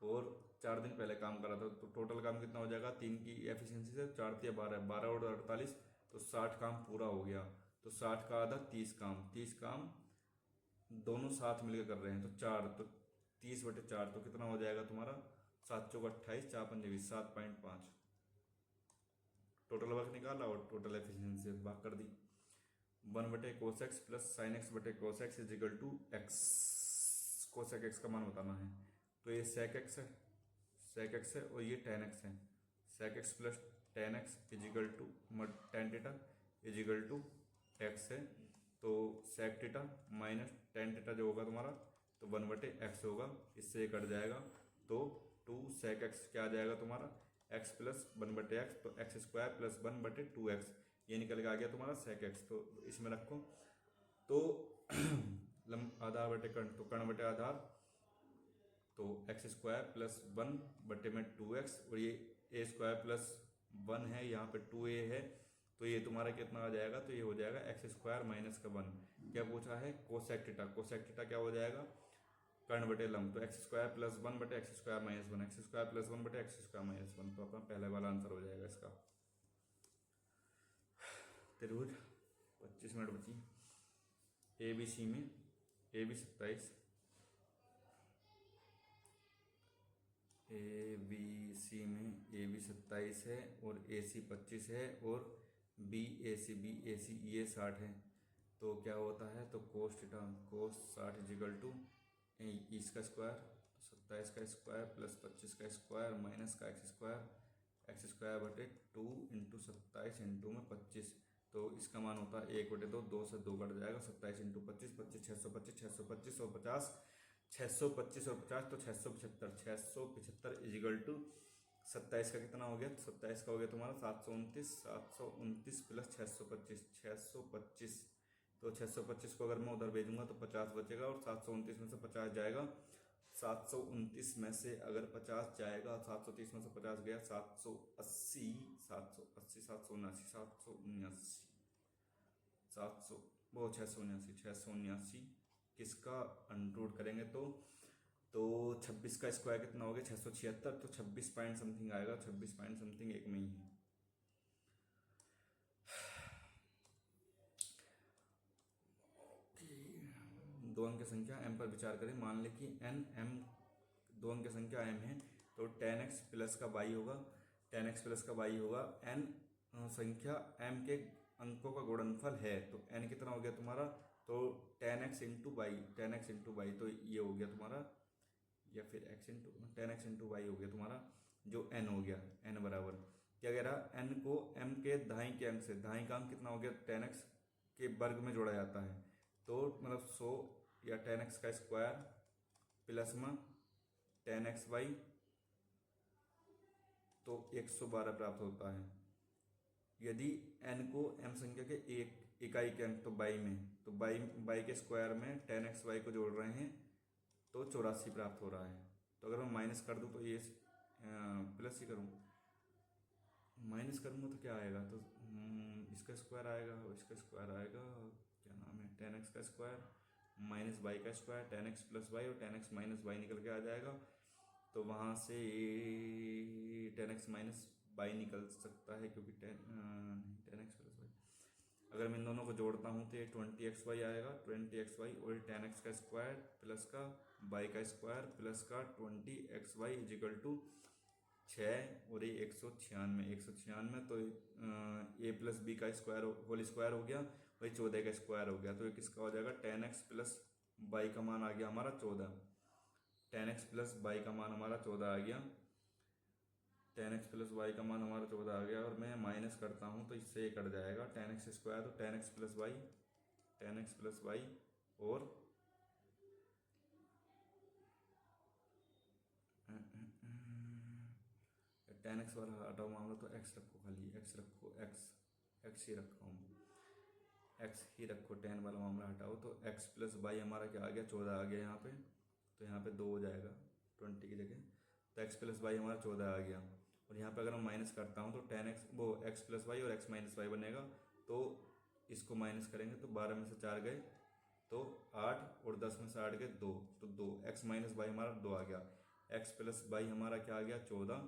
और 4 दिन पहले काम करा था, तो टोटल काम कितना हो जाएगा 3 की एफिशिएंसी से, 4 तिया 12, 12 और 48, तो 60 काम पूरा हो गया। तो 60 का आधा 30 काम, 30 काम दोनों साथ मिलकर कर रहे हैं, तो 4, तो 30 बटे 4, तो कितना हो जाएगा तुम्हारा 7 चौक 28, 4 पंजे 20, 7.5। टोटल वर्क निकाला और टोटल एफिशिएंसी से भाग कर दी। 1/cos x plus sine x बटे cos x is equal to x. Cosec x का मान बताना है। तो ये सेक एक्स है, सेक एक्स है और ये टेन एक्स है। Sec x plus tan x is equal to tan theta is equal to x है। तो sec theta minus tan theta जो होगा तुम्हारा तो 1/x होगा, इससे ये कट जाएगा। तो 2 सेक एक्स क्या आ जाएगा तुम्हारा x प्लस 1/x, तो एक्स स्क्वायर प्लस 1/2x ये निकल के आ गया तुम्हारा सेक एक्स। तो इसमें रखो तो आधार बटे कर्ण, तो कर्ण बटे आधार, तो एक्स स्क्वायर प्लस 1/2x और ये ए स्क्वायर प्लस 1 है, यहाँ पे 2a है, तो ये तुम्हारा कितना आ जाएगा, तो ये हो जाएगा एक्स स्क्वायर माइनस का 1। क्या पूछा है कोसेक टीटा, कोसेक टीटा क्या हो जाएगा कर्ण बटे लंब, तो x square plus 1/x square minus 1, x square plus 1/x square minus 1, तो अपना पहले वाला आंसर हो जाएगा इसका। त्रिभुज 25 मिनट बची। ए बी सी में A B 27, A B C में ए बी 27 है और ए सी 25 है और बी ए सी ये 60 है। तो क्या होता है, तो cos theta cos 60 equal to इसका स्क्वायर 27 का स्क्वायर प्लस 25 का स्क्वायर माइनस का एक्स स्क्वायर बटे 2 इंटू 27 इंटू में 25, तो इसका मान होता है 1/2, 2 से 2 कट जाएगा, 27 इंटू 25 25 625 और 50 625 और 50 तो 675 इजिकल टू 27 का कितना हो गया, 27 का हो गया तुम्हारा 729 प्लस 625 तो 625 को अगर मैं उधर भेजूंगा तो 50 बचेगा और 729 में से 50 जाएगा, 729 में से अगर 50 जाएगा 730 में से 50 गया 780 वो 679 किसका अंडररूट करेंगे तो 26 का स्क्वायर कितना हो गया 676, तो 26 पॉइंट समथिंग आएगा, 26 पॉइंट समथिंग एक में ही है। दो अंक की संख्या m पर विचार करें। मान लें कि m दो अंक की संख्या m है, तो tan x प्लस का y होगा, tan x प्लस का y होगा। n संख्या m के अंकों का गुणनफल है, तो n कितना हो गया तुम्हारा, तो tan x इंटू वाई, तो ये हो गया तुम्हारा, या फिर tan x इंटू वाई हो गया तुम्हारा, जो n हो गया, n बराबर क्या कह रहा, n को m के दाईं के अंक से, दाईं का अंक कितना हो गया tan x के वर्ग में जोड़ा जाता है, तो मतलब 100 या tan x का स्क्वायर प्लस में tan x वाई, तो 112 प्राप्त होता है। यदि n को m संख्या के एक इकाई के अंक तो बाई में, तो बाई के स्क्वायर में tan x वाई को जोड़ रहे हैं तो 84 प्राप्त हो रहा है। तो अगर मैं माइनस कर दूं तो ये प्लस ही करूँ, माइनस करूँगा तो क्या आएगा, तो इसका स्क्वायर आएगा और इसका स्क्वायर आएगा, क्या नाम है, tan x का स्क्वायर माइनस वाई का square, tan x plus y और tan x माइनस वाई निकल के आ जाएगा, तो वहाँ से tan x माइनस वाई निकल सकता है, क्योंकि tan x प्लस वाई अगर मैं इन दोनों को जोड़ता हूँ तो ये 20xy आएगा, 20xy और tan x का स्क्वायर प्लस का y का स्क्वायर प्लस का 20xy इजिकल टू 6 और ये 196 तो a प्लस बी का स्क्वायर होल स्क्वायर हो गया, वही 14 का स्क्वायर हो गया, तो ये किसका हो जाएगा, tan x प्लस वाई का मान आ गया हमारा 14, tan x प्लस वाई का मान हमारा 14 आ गया, tan x प्लस वाई का मान हमारा 14 आ गया, और मैं माइनस करता हूँ तो इससे ये कट जाएगा tan x स्क्वायर, तो tan x प्लस वाई और tan x वाला हटाओ मामला, तो x रखो, खाली x रखो, x ही रखा हूँ, x ही रखो, tan वाला मामला हटाओ, तो x प्लस वाई हमारा क्या आ गया 14 आ गया यहाँ पे, तो यहाँ पे 2 हो जाएगा 20 की जगह, तो x प्लस वाई हमारा 14 आ गया, और यहाँ पे अगर मैं माइनस करता हूँ तो tan x वो x प्लस वाई और x माइनस वाई बनेगा, तो इसको माइनस करेंगे तो 12 में से 4 गए तो 8 और 10 में से 8 गए 2, तो 2 x माइनस वाई हमारा 2 आ गया, x प्लस वाई हमारा क्या आ गया 14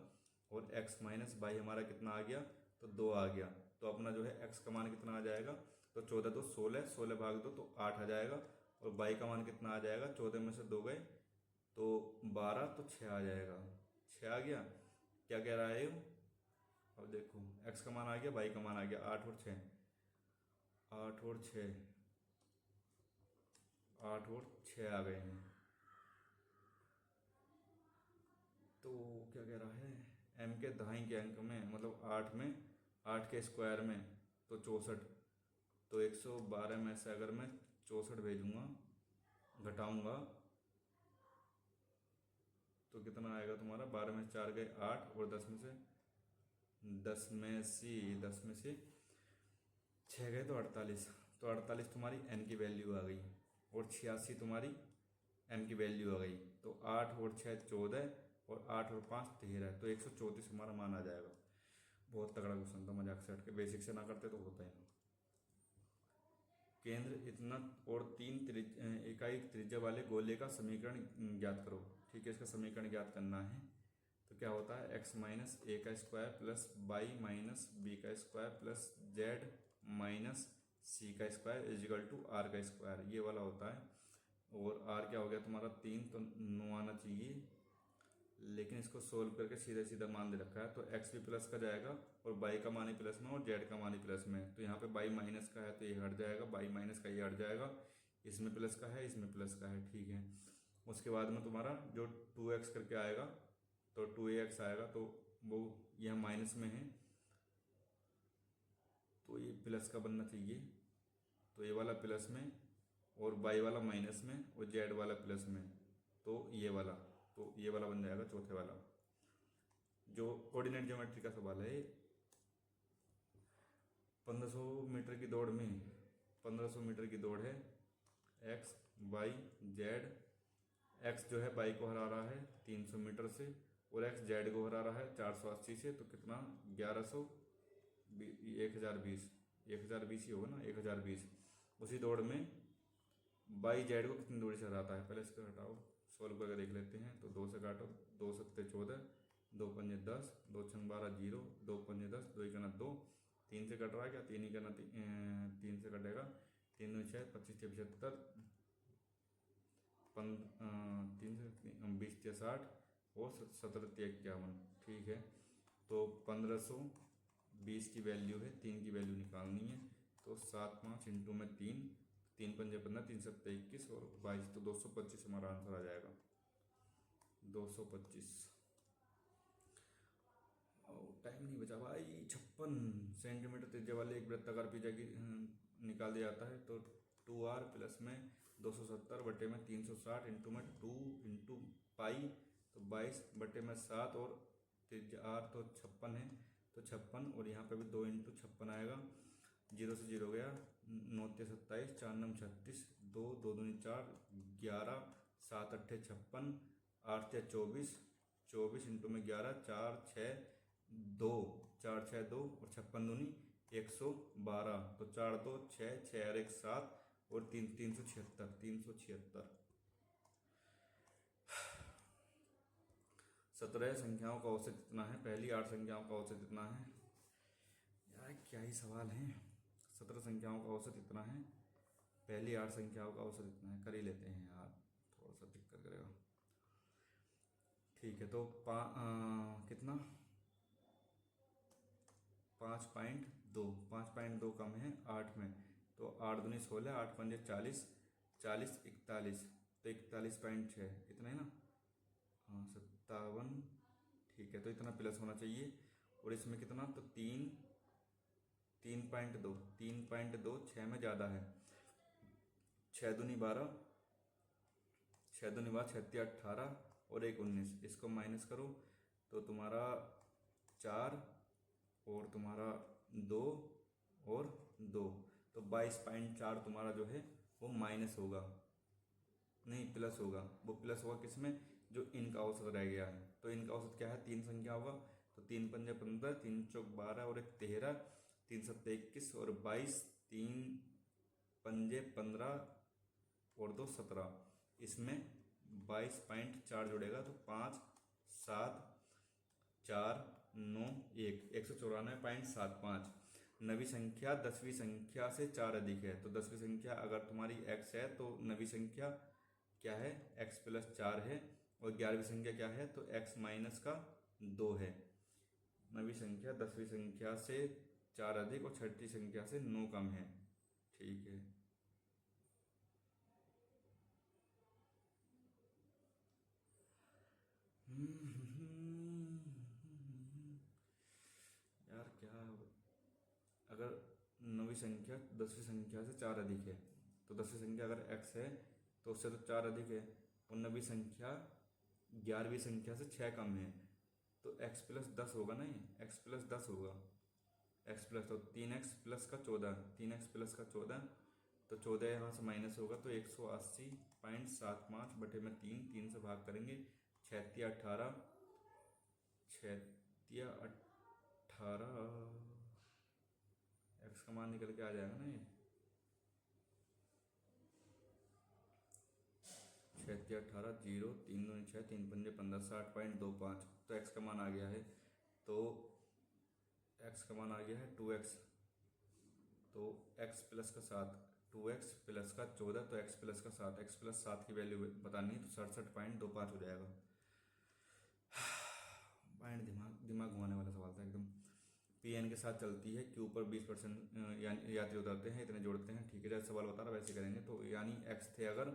और x माइनस वाई हमारा कितना आ गया, तो 2 आ गया, तो अपना जो है x का मान कितना आ जाएगा, तो 14 तो 16 भाग दो तो 8 आ जाएगा, और y का मान कितना आ जाएगा, 14 में से 2 गए तो 12, तो 6 आ जाएगा, 6 आ गया। क्या कह रहा है अब देखो x का मान आ गया, y का मान आ गया, 8 और 6, 8 और 6, 8 और 6 आ गए हैं। तो क्या कह रहा है, m के दहाई के अंक में, मतलब 8 में, 8 के स्क्वायर में तो 64, तो 112 में से अगर मैं 64 भेजूंगा, घटाऊंगा, तो कितना आएगा तुम्हारा, 12 में से 4 गए 8, और 10 में से 6 गए तो 48, तो 48 तुम्हारी n की वैल्यू आ गई, और 86 तुम्हारी m की वैल्यू आ गई। तो 8 और 6 14, और 8 और 5 13, तो 134 हमारा मान आ जाएगा। बहुत तगड़ा क्वेश्चन था, मजाक से हट के, बेसिक से ना करते तो होता ही ना। केंद्र इतना और 3 इकाई त्रिज्या वाले गोले का समीकरण ज्ञात करो। ठीक है, इसका समीकरण ज्ञात करना है। तो क्या होता है, एक्स माइनस ए का square plus y minus B का square plus z minus C का स्क्वायर इजिकल टू आर का स्क्वायर, ये वाला होता है। और आर क्या हो गया तुम्हारा 3, तो 9 आना चाहिए, लेकिन इसको सोल्व करके सीधा सीधा मान दे रखा है। तो एक्स भी प्लस का जाएगा, और बाई का मान ही प्लस में, और जेड का मान ही प्लस में। तो यहाँ पे बाई माइनस का है तो ये हट जाएगा, बाई माइनस का ये हट जाएगा, इसमें प्लस का है, इसमें प्लस का है। ठीक है, उसके बाद में तुम्हारा जो 2x करके आएगा, तो 2ax आएगा, तो वो यह माइनस में है, तो ये प्लस का बनना चाहिए। तो ये वाला प्लस में, और बाई वाला माइनस में, और जेड वाला प्लस में, तो ये वाला, तो ये वाला बन जाएगा चौथे वाला। जो कोऑर्डिनेट ज्योमेट्री का सवाल है, 1500 मीटर की दौड़ में, 1500 मीटर की दौड़ है, एक्स वाई जेड, एक्स जो है बाई को हरा रहा है 300 मीटर से, और एक्स जेड को हरा रहा है 480 से, तो कितना 1100, 1020, 1020 ही होगा ना, 1020। उसी दौड़ में बाई जेड को कितनी दूरी से हराता है, पहले इसको हटाओ, सोल्व करके देख लेते हैं। तो 2 से काटो, 2 सत्ते 14, 2 पंजे 10, 2 छंग 12 0, 2 पंजे 10, 2 ही करना 2, 3 से कट रहा है क्या, 3 ही करना, 3 से कटेगा, 3 में 6, 25 से 75, 3 से 20 से 60, और 17 से 51। ठीक है, तो 1520 की वैल्यू है, 3 की वैल्यू निकालनी है। तो 7 5 इंटू में 3, 3 पंजे 15, 3 सत्ते 21, और 22, तो 225 हमारा आंसर आ जाएगा, 225। और टाइम नहीं बचा भाई। 56 सेंटीमीटर त्रिज्या वाले एक वृत्ताकार पिज्जा की निकाल दिया जाता है। तो 2r प्लस में 270 बटे में 360 इंटू में 2 इंटू पाई, तो 22 बटे में 7, और त्रिज्या r तो 56 है, तो 56, और यहाँ पे भी 2 इंटू 56 आएगा, 0 से 0 गया, 9 ते 27, 4 9 36, 2 2 दूनी 4, 11, 7 8 56, 8 ते 24, 24 इंटू में 11, 4 6 2, 4 6 2, और 56 दूनी 112, तो 4 2 6, 6 और 1 7, और 3 376, 376। 17 संख्याओं का औसत कितना है, पहली 8 संख्याओं का औसत कितना है। यार क्या ही सवाल है, 17 संख्याओं का औसत इतना है, पहली 8 संख्याओं का औसत इतना है, कर ही लेते हैं यार, थोड़ा सा दिक्कत करेगा। ठीक है, तो कितना 5.2, 5.2 कम है 8 में, तो 8 दूनी 16, 8 पंजे 40, 40 41, तो 41.6 इतना है ना, हाँ 57। ठीक है, तो इतना प्लस होना चाहिए, और इसमें कितना, तो 3.2, 3.2 6 में ज़्यादा है, 6 दूनी 12, 6 दूनी 12, 6 तिया 18, और 1 19, इसको माइनस करो, तो तुम्हारा 4, और तुम्हारा 2, और 2, तो 22.4 तुम्हारा जो है वो माइनस होगा, नहीं प्लस होगा। वो प्लस होगा किसमें, जो इनका औसत रह गया है। तो इनका औसत क्या है, 3 संख्या होगा, तो 3 पंजे 15, 3 चौक 12, और 1 13, 3 सत्ते 21, और 22, 3 पंजे 15, और 2 17, इसमें 22.4 जुड़ेगा, तो 5 7 4 9 1, 194.75। नवी संख्या 10वीं संख्या से 4 अधिक है, तो 10वीं संख्या अगर तुम्हारी x है, तो नवी संख्या क्या है, x प्लस 4 है, और 11वीं संख्या क्या है, तो x माइनस का 2 है। नवीं संख्या 10वीं संख्या से 4 अधिक और छठी संख्या से 9 कम है। ठीक है, यार क्या, अगर नवीं संख्या 10वीं संख्या से 4 अधिक है तो 10वीं संख्या अगर x है तो उससे तो 4 अधिक है, और नवीं संख्या 11वीं संख्या से 6 कम है, तो x प्लस 10 होगा ना, ये x प्लस 10 होगा। x प्लस तो 3x प्लस का 14, 3x प्लस का 14, तो 14 यहाँ से माइनस होगा तो 180.75 बटे में 3 से भाग करेंगे, 6×18, 6×18 x का मान निकल के आ जाएगा ना, ये 6×18 0, 3 दूनी 6, 3 पंजे 15, 60.25, तो x का मान आ गया है। तो x का मान आ गया है 2x, तो x प्लस का 7, 2x प्लस का 14, तो x प्लस का 7, x प्लस 7 की वैल्यू बतानी है तो 67.25 हो जाएगा। पॉइंट दिमाग घुमाने वाला सवाल था एकदम। पी एन के साथ चलती है, क्यू पर 20% यात्री उतरते हैं, इतने जोड़ते हैं। ठीक है, जैसे सवाल बता रहा वैसे करेंगे। तो यानी x थे अगर,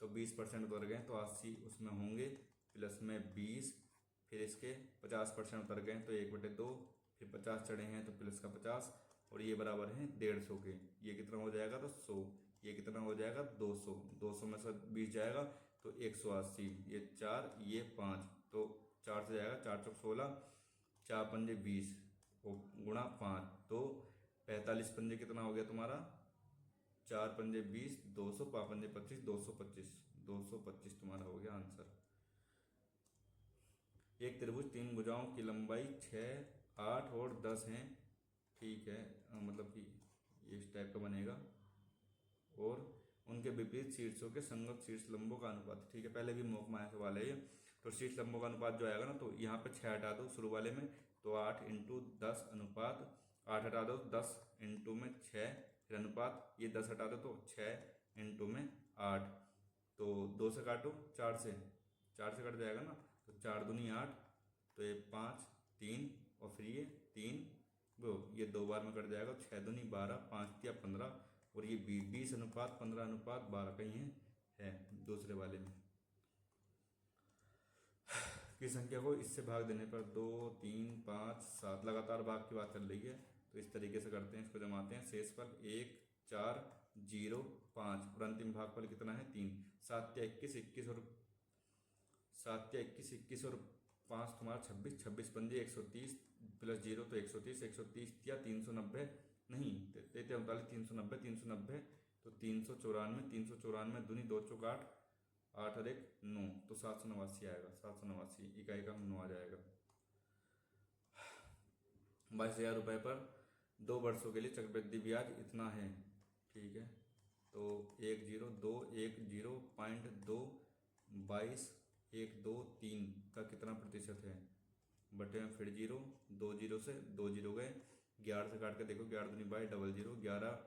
तो 20% उतर गए तो 80 उसमें होंगे, प्लस में 20, फिर इसके 50% उतर गए तो 1/2, फिर 50 चढ़े हैं तो प्लस का 50, और ये बराबर हैं 150 के। ये कितना हो जाएगा तो 100, ये कितना हो जाएगा 200, 200 में से 20 जाएगा तो 180, ये 4, ये 5, तो 4 से जाएगा, 4 चौक 16, 4 पंजे 20 गुणा 5, तो 45 पंजे कितना हो गया तुम्हारा, 4 पंजे 20, 200, 5 पंजे 25, 225 तुम्हारा हो गया आंसर। एक त्रिभुज 3 भुजाओं की लंबाई 6, 8 और 10 है। ठीक है, मतलब कि ये इस टाइप का बनेगा, और उनके विपरीत शीर्षों के संगत शीर्ष लंबों का अनुपात। ठीक है, पहले भी मोक माया सवाल है ये। तो शीर्ष लंबों का अनुपात जो आएगा ना, तो यहाँ पे 6 हटा दो शुरू वाले में, तो 8 × 10 अनुपात, 8 हटा दो 10 × में 6, फिर अनुपात, ये 10 हटा दो तो 6 × में 8, तो 2 से काटो, 4 से कट जाएगा ना, तो 4 दूनी 8, तो ये 5, 3, और फिर ये 3, ये 2 बार में कट जाएगा, 6 दूनी 12, 5 या 15, और ये 20 अनुपात 15 अनुपात 12 कहीं है दूसरे वाले में। की संख्या को इससे भाग देने पर 2, 3, 5, 7 लगातार भाग की बात चल रही है, तो इस तरीके से करते हैं, इसको जमाते हैं। शेषफल 1, 4, 0, 5, और अंतिम भागफल कितना है 3। 7 या 21, 21 और 7 या 21, 21 और 5 तुम्हारा 26, 26 पंजे 130 प्लस 0 तो 130, 130 या 390 नहीं, 39, 390, 390, तो 394, 394 दूनी 2 चौक 8, 8 और 1 9, तो 789 आएगा, 789 इकाई का 9 आ जाएगा। 22,000 रुपये पर 2 वर्षों के लिए चक्रवृद्धि ब्याज इतना है। ठीक है, तो 102.2 22 123 का कितना प्रतिशत है, बटे में फिर 0, 2 0 से 2 0 गए, 11 से काट के देखो, 11 दूनी 22, 00, 11,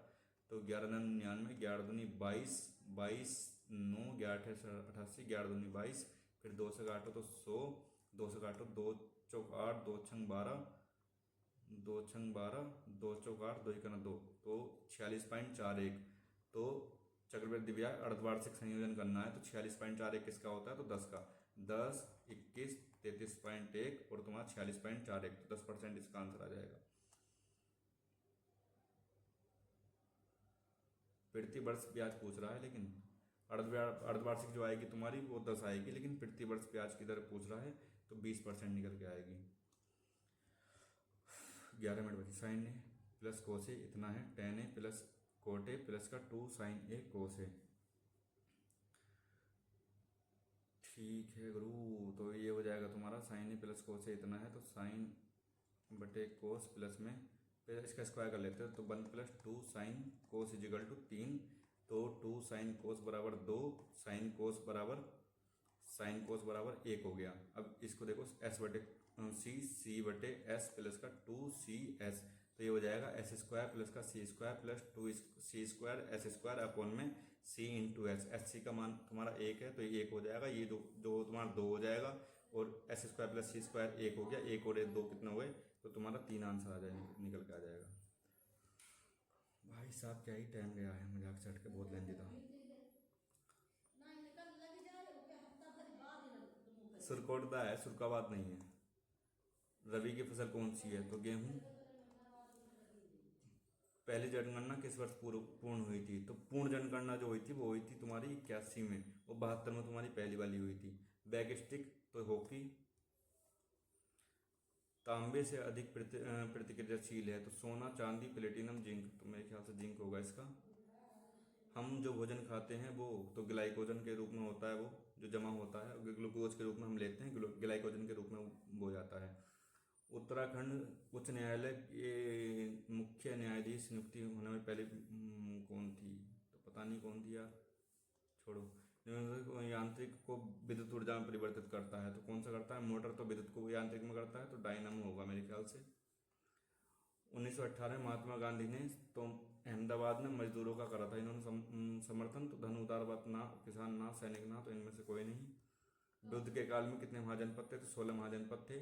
तो 11 99, 11 दूनी 22, 22 9, 11 88, 11 दूनी 22, फिर 2 से काटो तो 100, 2 से काटो 2 चौक 8, 2 छंग 12, 2 छंग 12, 2 चौक 8, 2 1 2, तो 46.41। तो चक्रवृद्धि ब्याज अर्धवार्षिक संयोजन करना है तो 46.41 किसका होता है, तो 10 का, 10, 21, 33.1 और तुम्हारा 46.41, तो 10% इसका आंसर आ जाएगा। प्रति वर्ष ब्याज पूछ रहा है, लेकिन अर्धवार्षिक जो आएगी तुम्हारी वो 10 आएगी, लेकिन प्रति वर्ष ब्याज की दर पूछ रहा है तो 20% निकल के आएगी। 11 मिनट बची। साइन ए प्लस कोस ए इतना है, ten A plus cot A plus का 2 साइन ए कोस ए। ठीक है गुरु, तो ये हो जाएगा तुम्हारा साइन ए प्लस कोस ए इतना है, तो साइन बटे कोस प्लस में फिर इसका स्क्वायर कर लेते हैं, तो 1 + 2 साइन कोस इजिकल टू 3, तो 2 साइन कोस बराबर 2, साइन कोस बराबर 1 हो गया। अब इसको देखो s बटे सी बटे एस प्लस का 2cs, तो ये हो जाएगा s² प्लस का c² plus 2c² s² upon में c × s। एस सी का मान तुम्हारा 1 है तो ये 1 हो जाएगा, ये जो तुम्हारा 2 हो जाएगा, और एस स्क्वायर प्लस सी स्क्वायर 1 हो गया, 1 और 2 कितना हुए, तो तुम्हारा 3 आंसर आ जाएगा, निकल के आ जाएगा। भाई साहब क्या ही टाइम गया है, मजाक चढ़ के बहुत लेंदी था। सुरकोटदा है, सुरकाबाद नहीं है। रबी की फसल कौन सी है, तो गेहूं। पहली जनगणना किस वर्ष पूर्ण हुई थी, तो पूर्ण जनगणना जो हुई थी वो हुई थी तुम्हारी 81 में, वो 72 में तुम्हारी पहली वाली हुई थी। बैग स्टिक तो हॉकी। तांबे से अधिक प्रतिक्रियाशील है, तो सोना, चांदी, प्लेटिनम, जिंक, तो मेरे ख्याल से जिंक होगा इसका। हम जो भोजन खाते हैं वो तो ग्लाइकोजन के रूप में होता है, वो जो जमा होता है ग्लूकोज के रूप में हम लेते हैं, ग्लाइकोजन के रूप में वो हो जाता है। उत्तराखंड उच्च न्यायालय के मुख्य न्यायाधीश नियुक्ति होने में पहले कौन थी, तो पता नहीं कौन थी यार, छोड़ो। यांत्रिक को विद्युत ऊर्जा में परिवर्तित करता है, तो कौन सा करता है, मोटर तो विद्युत को यांत्रिक में करता है, तो डायनामो होगा मेरे ख्याल से। 1918 में महात्मा गांधी ने तो अहमदाबाद में मजदूरों का करा था इन्होंने समर्थन, तो धन उदारवत ना, किसान ना, सैनिक ना, तो इनमें से कोई नहीं। बुद्ध के काल में कितने महाजनपद थे, तो 16 महाजनपद थे।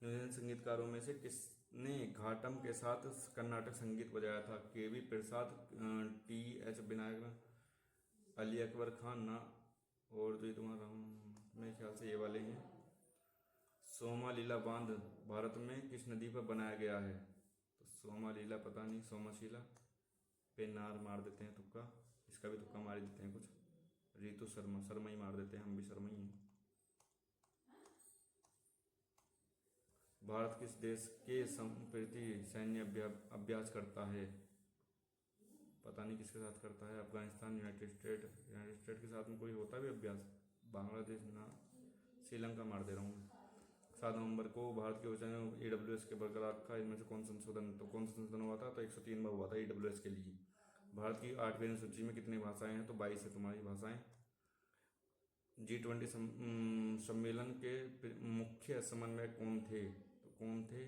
न्यूजीलैंड संगीतकारों में से किसने घाटम के साथ कर्नाटक संगीत बजाया था, केवी प्रसाद, टी एच विनायक, अली अकबर खान ना, और जो तुम्हारा मेरे ख्याल से ये वाले हैं। सोमालीला बांध भारत में किस नदी पर बनाया गया है, तो सोमालीला पता नहीं, सोमाशीला पे नार मार देते हैं तुक्का, इसका भी तुक्का मार देते हैं कुछ। रितु शर्मा, शर्मा ही मार देते हैं, हम भी शर्मा ही हैं। भारत किस देश के संप्रति सैन्य अभ्यास करता है, पता नहीं किसके साथ करता है, अफगानिस्तान, यूनाइटेड स्टेट के साथ में कोई होता भी अभ्यास, बांग्लादेश ना, श्रीलंका मार दे रहा हूँ। 7 नवंबर को भारत के वचन EWS के बरकरार रखा, इनमें से कौन संशोधन, तो कौन सा संशोधन हुआ था, तो 103 बार हुआ था EWS के लिए। भारत की 8वीं अनुसूची में कितनी भाषाएं हैं, तो 22 है तुम्हारी भाषाएं। G20 सम्मेलन के मुख्य समन्वयक कौन थे, तो कौन थे,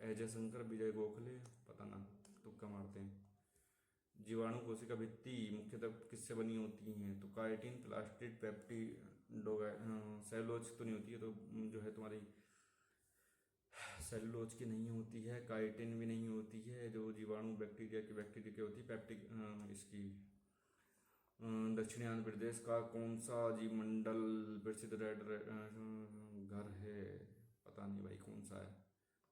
अजय शंकर, विजय गोखले, पता ना, तुक्का मारते हैं। जीवाणु कोशिका भित्ति मुख्यतः किससे बनी होती हैं, तो काइटिन, प्लास्टिड, सेलुलोज तो नहीं होती है, तो जो है तुम्हारी सेलुलोज की नहीं होती है, काइटिन भी नहीं होती है, जो जीवाणु बैक्टीरिया की होती है, पेप्टिक इसकी। दक्षिणी आंध्र प्रदेश का कौन सा जीव मंडल प्रसिद्ध रेड घर है, पता नहीं भाई कौन सा है।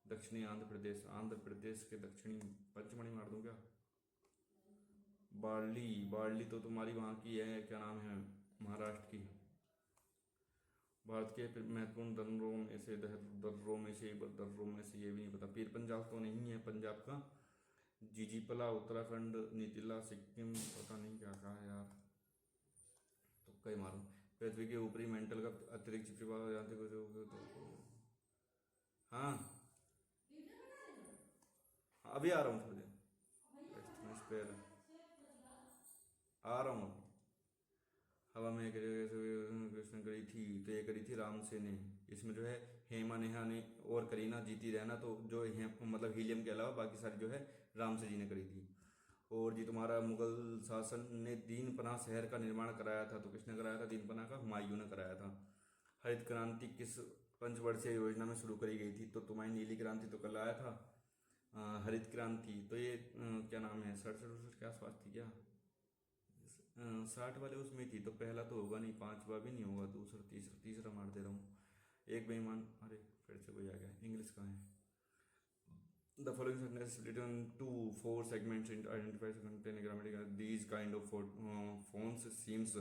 दक्षिणी आंध्र प्रदेश के दक्षिणी, पंचमढ़ी मार दूं क्या, बार्ली तो तुम्हारी वहाँ की है, क्या नाम है, महाराष्ट्र की। भारत के महत्वपूर्ण दर्रों में से ये भी नहीं पता, पीर पंजाब तो नहीं है पंजाब का। जीजीपला उत्तराखंड, नीतिला सिक्किम, पता नहीं क्या कहा है यार, तो कई मारूं। पृथ्वी के ऊपरी मेंटल का अतिरिक्त प्रभाव जानते हो, हाँ अभी आ रहा हूँ थोड़ी देर, आ रहा हूँ। हवा में कृष्ण करी थी, तो ये करी थी राम से ने, इसमें जो है हेमा नेहा ने और करीना जीती रहना, तो जो मतलब हीलियम के अलावा बाकी सारी जो है राम से जी ने करी थी। और जी तुम्हारा मुगल शासन ने दीन पनाह शहर का निर्माण कराया था, तो किसने कराया था दीन पनाह का, हुमायूं ने कराया था। हरित क्रांति किस पंचवर्षीय योजना में शुरू करी गई थी, तो तुम्हारी नीली क्रांति तो कल आया था, हरित क्रांति तो ये क्या नाम है, 67 के आसपास थी क्या, 60 वाले उसमें थी, तो पहला तो होगा नहीं, 5वां भी नहीं होगा, दूसरा तीसरा मार दे रहा हूँ। एक बेईमान, अरे फिर से कोई आ गया, इंग्लिश का है। The following sentence split into 4 segments identified contain grammatical. These kind of phones seems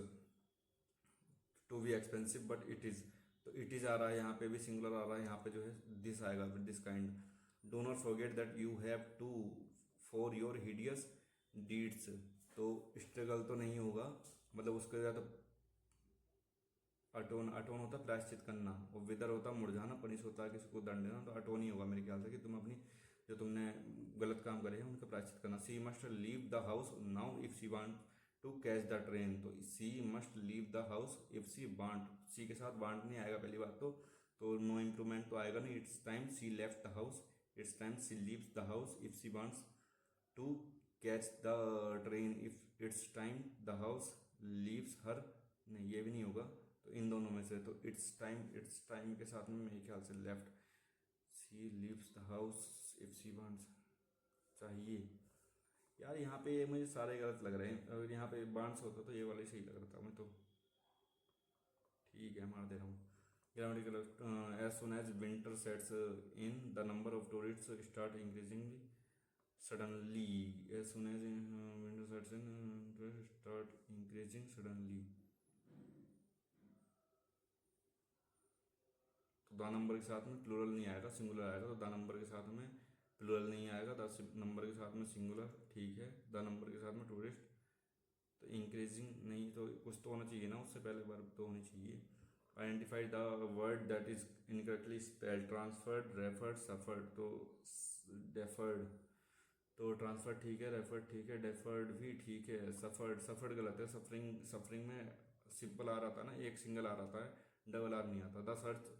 to be expensive but it is, तो it is आ रहा है यहाँ पे भी, सिंगुलर आ रहा है यहाँ पे जो है, this आएगा this kind. Do not forget that you have to for your hideous deeds. तो स्ट्रगल तो नहीं होगा, मतलब उसके या तो अटोन होता प्रायश्चित करना, और विदर होता मुरझाना, पनिश होता है किसी को दंड देना, तो अटोन ही होगा मेरे ख्याल से, कि तुम अपनी जो तुमने गलत काम करे हैं उनका प्रायश्चित करना। She must leave the house now if she want to catch the train, तो she must leave the house if she want, she के साथ वांट नहीं आएगा पहली बात तो नो इम्प्रूवमेंट तो आएगा नहीं। It's time she left the house, it's time she leaves the house if she wants to catch the train, if it's time the house leaves her, नहीं ये भी नहीं होगा, तो इन दोनों में से, तो इट्स टाइम के साथ में मेरे ख्याल से left, she leaves the house if she wants, चाहिए। यार यहाँ पे मुझे सारे गलत लग रहे हैं, अगर यहाँ पे बांस होता तो ये वाला ही सही लग रहा था मैं तो। ठीक है, मार दे रहा हूँ। Grammatical, as soon as winter sets in the number of tourist start increasing suddenly, as soon as winter sets in start increasing suddenly. तो द नंबर के साथ में प्लूरल नहीं आएगा, सिंगुलर आएगा। तो द नंबर के साथ में प्लूरल नहीं आएगा, द नंबर के साथ में सिंगुलर, ठीक है। द नंबर के साथ में टूरिस्ट, तो इंक्रीजिंग नहीं, तो कुछ तो होना चाहिए ना, उससे पहले वर्ब तो होनी चाहिए। Identify the word that is incorrectly spelled, transferred, referred, suffered, तो डेफर्ड, तो ट्रांसफर ठीक है, रेफर्ड ठीक है, डेफर्ड भी ठीक है, सफर्ड गलत है। सफरिंग में सिंपल आ रहा था ना, एक सिंगल आ रहा था, डबल आर नहीं आता। The search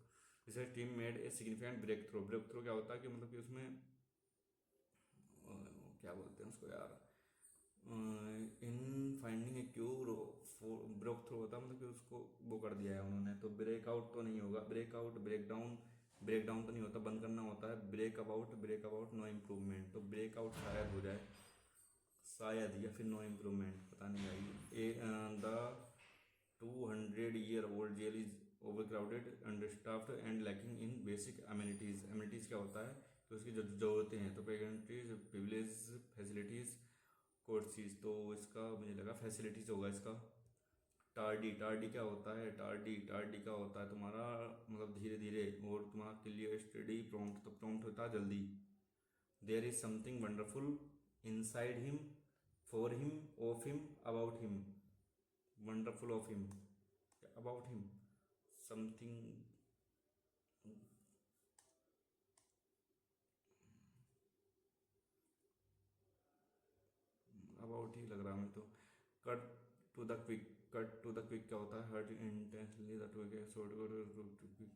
research team made a significant breakthrough क्या होता है कि मतलब कि उसमें क्या बोलते हैं उसको यार, in finding a cure, breakthrough होता है मतलब कि उसको वो कर दिया है उन्होंने। तो ब्रेकआउट तो नहीं होगा, ब्रेकआउट, ब्रेकडाउन तो नहीं होता, बंद करना होता है। ब्रेक अबाउट नो इम्प्रूवमेंट, तो ब्रेकआउट शायद हो जाए, शायद, या फिर नो इम्प्रूवमेंट, पता नहीं भाई। The 200-year-old jail is over crowded, understaffed and lacking in basic amenities. Amenities क्या होता है कि उसकी जो ज़रूरतें हैं, तो प्रेगनेंटीज, प्रिविलेज, फैसिलिटीज़, कोर्सेज, तो इसका मुझे लगा फैसिलिटीज़ होगा इसका। टार्डी क्या होता है, टार्डी का होता है तुम्हारा मतलब धीरे धीरे, और तुम्हारा क्लियर, स्टडी, प्रॉम्प्ट, तो प्रॉम्प्ट होता है जल्दी। There is something wonderful inside him, for him, of him, about him, wonderful of him, about him, something, about ही लग रहा है मैं तो। कट टू द क्विक क्या होता है, hurt intensely the to quick,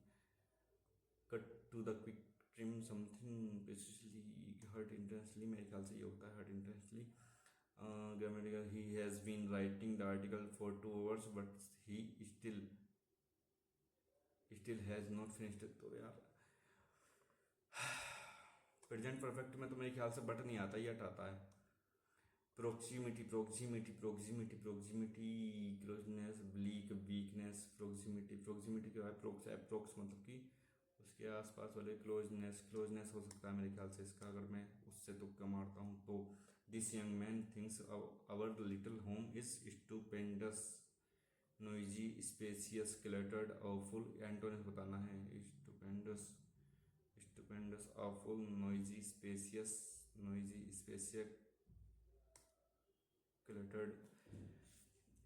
cut to the quick, trim something precisely, hurt intensely, मेरे ख्याल से ये होता है hurt intensely. Grammatical, he has been writing the article for 2 hours but he still has not finished, तो यार present perfect में तो मेरे ख्याल से बट नहीं आता, ये आता है। Proximity, closeness, bleak, weakness, proximity क्या है, अप्रोक्स मतलब कि उसके आसपास वाले, क्लोजनेस हो सकता है मेरे ख्याल से इसका, अगर मैं उससे तुक्का मारता हूँ तो। This young man thinks our little home is stupendous, noisy, spacious, cluttered, awful, antonyms बताना है। Stupendous, awful, noisy, spacious, cluttered.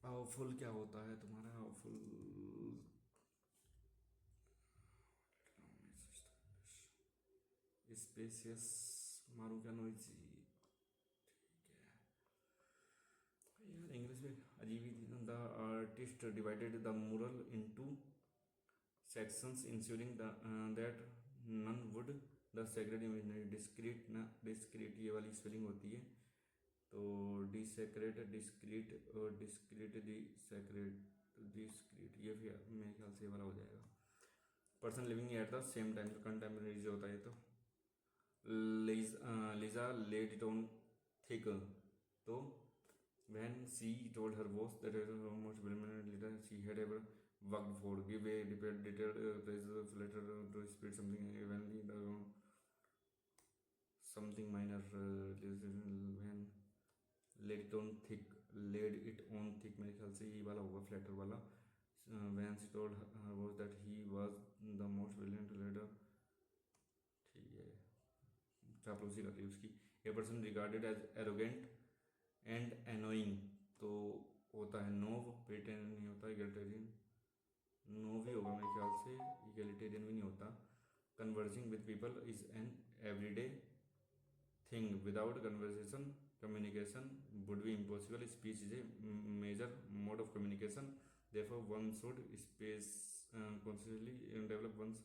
awful क्या होता है तुम्हारा, awful, स्पेसियस, मारू क्या, नोइजी, यार इंग्लिश में अजीब ही थी। The artist divided the mural into sections ensuring that none would desecrate imaginary, discrete ये वाली स्पेलिंग होती है, तो डिसेक्रेट, डिस्क्रीट और डिस्क्रीट, डिस्क्रीट, ये भी मेरे ख्याल से ये वाला हो जाएगा। Person living at the same time, तो कंटेम्प्रेरी जो होता है, तो Liza laid it on thick, तो when she told her boss that it was almost minute later she had ever worked for, give a detailed appraisal letter to speed something evenly the something minor, when laid it on thick मेरे ख्याल से ये वाला होगा, flatter वाला। when she told her boss that he was the most brilliant leader, ठीक है, चापलूसी कर रही उसकी। A person regarded as arrogant and annoying, तो होता है नोव, पेटेन नहीं होता, इगलिटेरियन, नो भी होगा मेरे ख्याल से, इगलिटेरियन भी नहीं होता। Conversing with people is an everyday thing, without conversation communication would be impossible, speech is a major mode of communication, therefore one should space consciously develop one's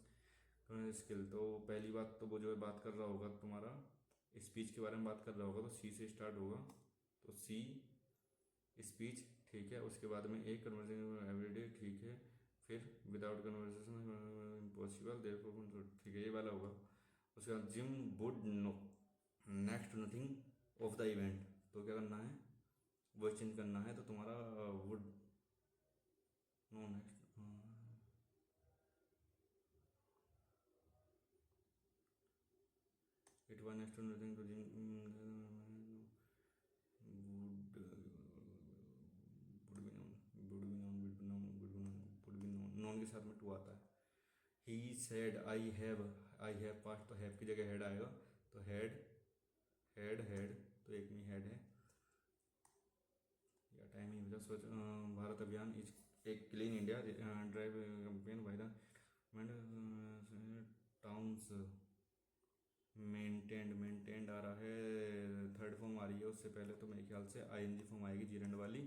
skill. तो पहली बात तो वो जो बात कर रहा होगा तुम्हारा स्पीच के बारे में बात कर रहा होगा, तो सी से स्टार्ट होगा, तो सी स्पीच, ठीक है। उसके बाद में एक कन्वर्सेशन एवरीडे, ठीक है। फिर विदाउट कन्वर्सेशन इम्पॉसिबल, देयरफॉर, ठीक है ये वाला होगा। उसके बाद gym would no next nothing of the event, तो क्या करना है, वो चेंज करना है, तो तुम्हारा would no next, it one next nothing to Jim would would be known, would be known, would be known, would be known, would be known, known के साथ में टू आता है। He said I have past, तो have की जगह head आएगा, तो हेड हेड हेड, तो एक में हेड है, या टाइम ही हो जाए। स्वच्छ भारत अभियान इज एक clean India drive campaign by the towns maintained आ रहा है, थर्ड फॉर्म आ रही है, उससे पहले तो मेरे ख्याल से आईएनजी फॉर्म आएगी, जीरंड वाली।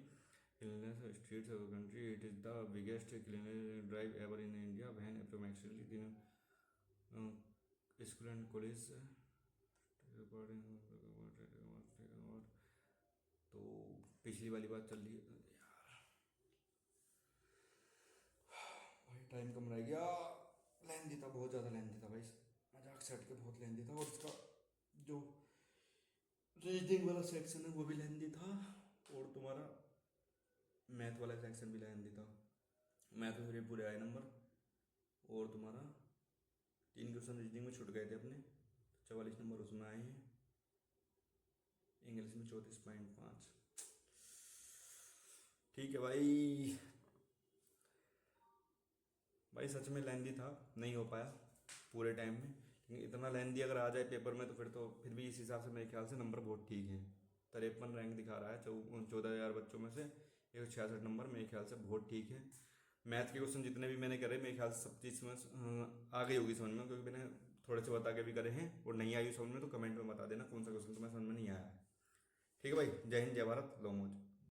Cleanness streets of country, it is the biggest cleanness drive ever in India when approximately दिन स्कूल एंड कॉलेज। तो पिछली वाली बात चल रही है यार, भाई टाइम कम रह गया, लेंथी था, बहुत ज़्यादा लेंथी था भाई, मजाक से हट के बहुत लेंथी था, और इसका जो रीडिंग वाला सेक्शन है वो भी लेंथी था, और तुम्हारा मैथ वाला सेक्शन भी लेंथी था। मैथ में मेरे पूरे आए नंबर, और तुम्हारा 3 क्वेश्चन रीजनिंग में छूट गए थे अपने, 44 नंबर उसमें आए हैं, इंग्लिश में 34.5। ठीक है भाई, भाई सच में लेंदी था, नहीं हो पाया पूरे टाइम में, लेकिन इतना लेंदी अगर आ जाए पेपर में तो फिर भी इस हिसाब से मेरे ख्याल से नंबर बहुत ठीक है। 53 रैंक दिखा रहा है 14,000 बच्चों में से, 166 नंबर मेरे ख्याल से बहुत ठीक है। मैथ के क्वेश्चन जितने भी मैंने करे मेरे ख्याल से सब चीज़ में आ गई होगी समझ में, क्योंकि मैंने थोड़े से बता के भी करे हैं, और नहीं आई समझ में तो कमेंट में बता देना कौन सा क्वेश्चन तुम्हें समझ में नहीं आया है। ठीक है भाई, जय हिंद जय भारत, लो मौज।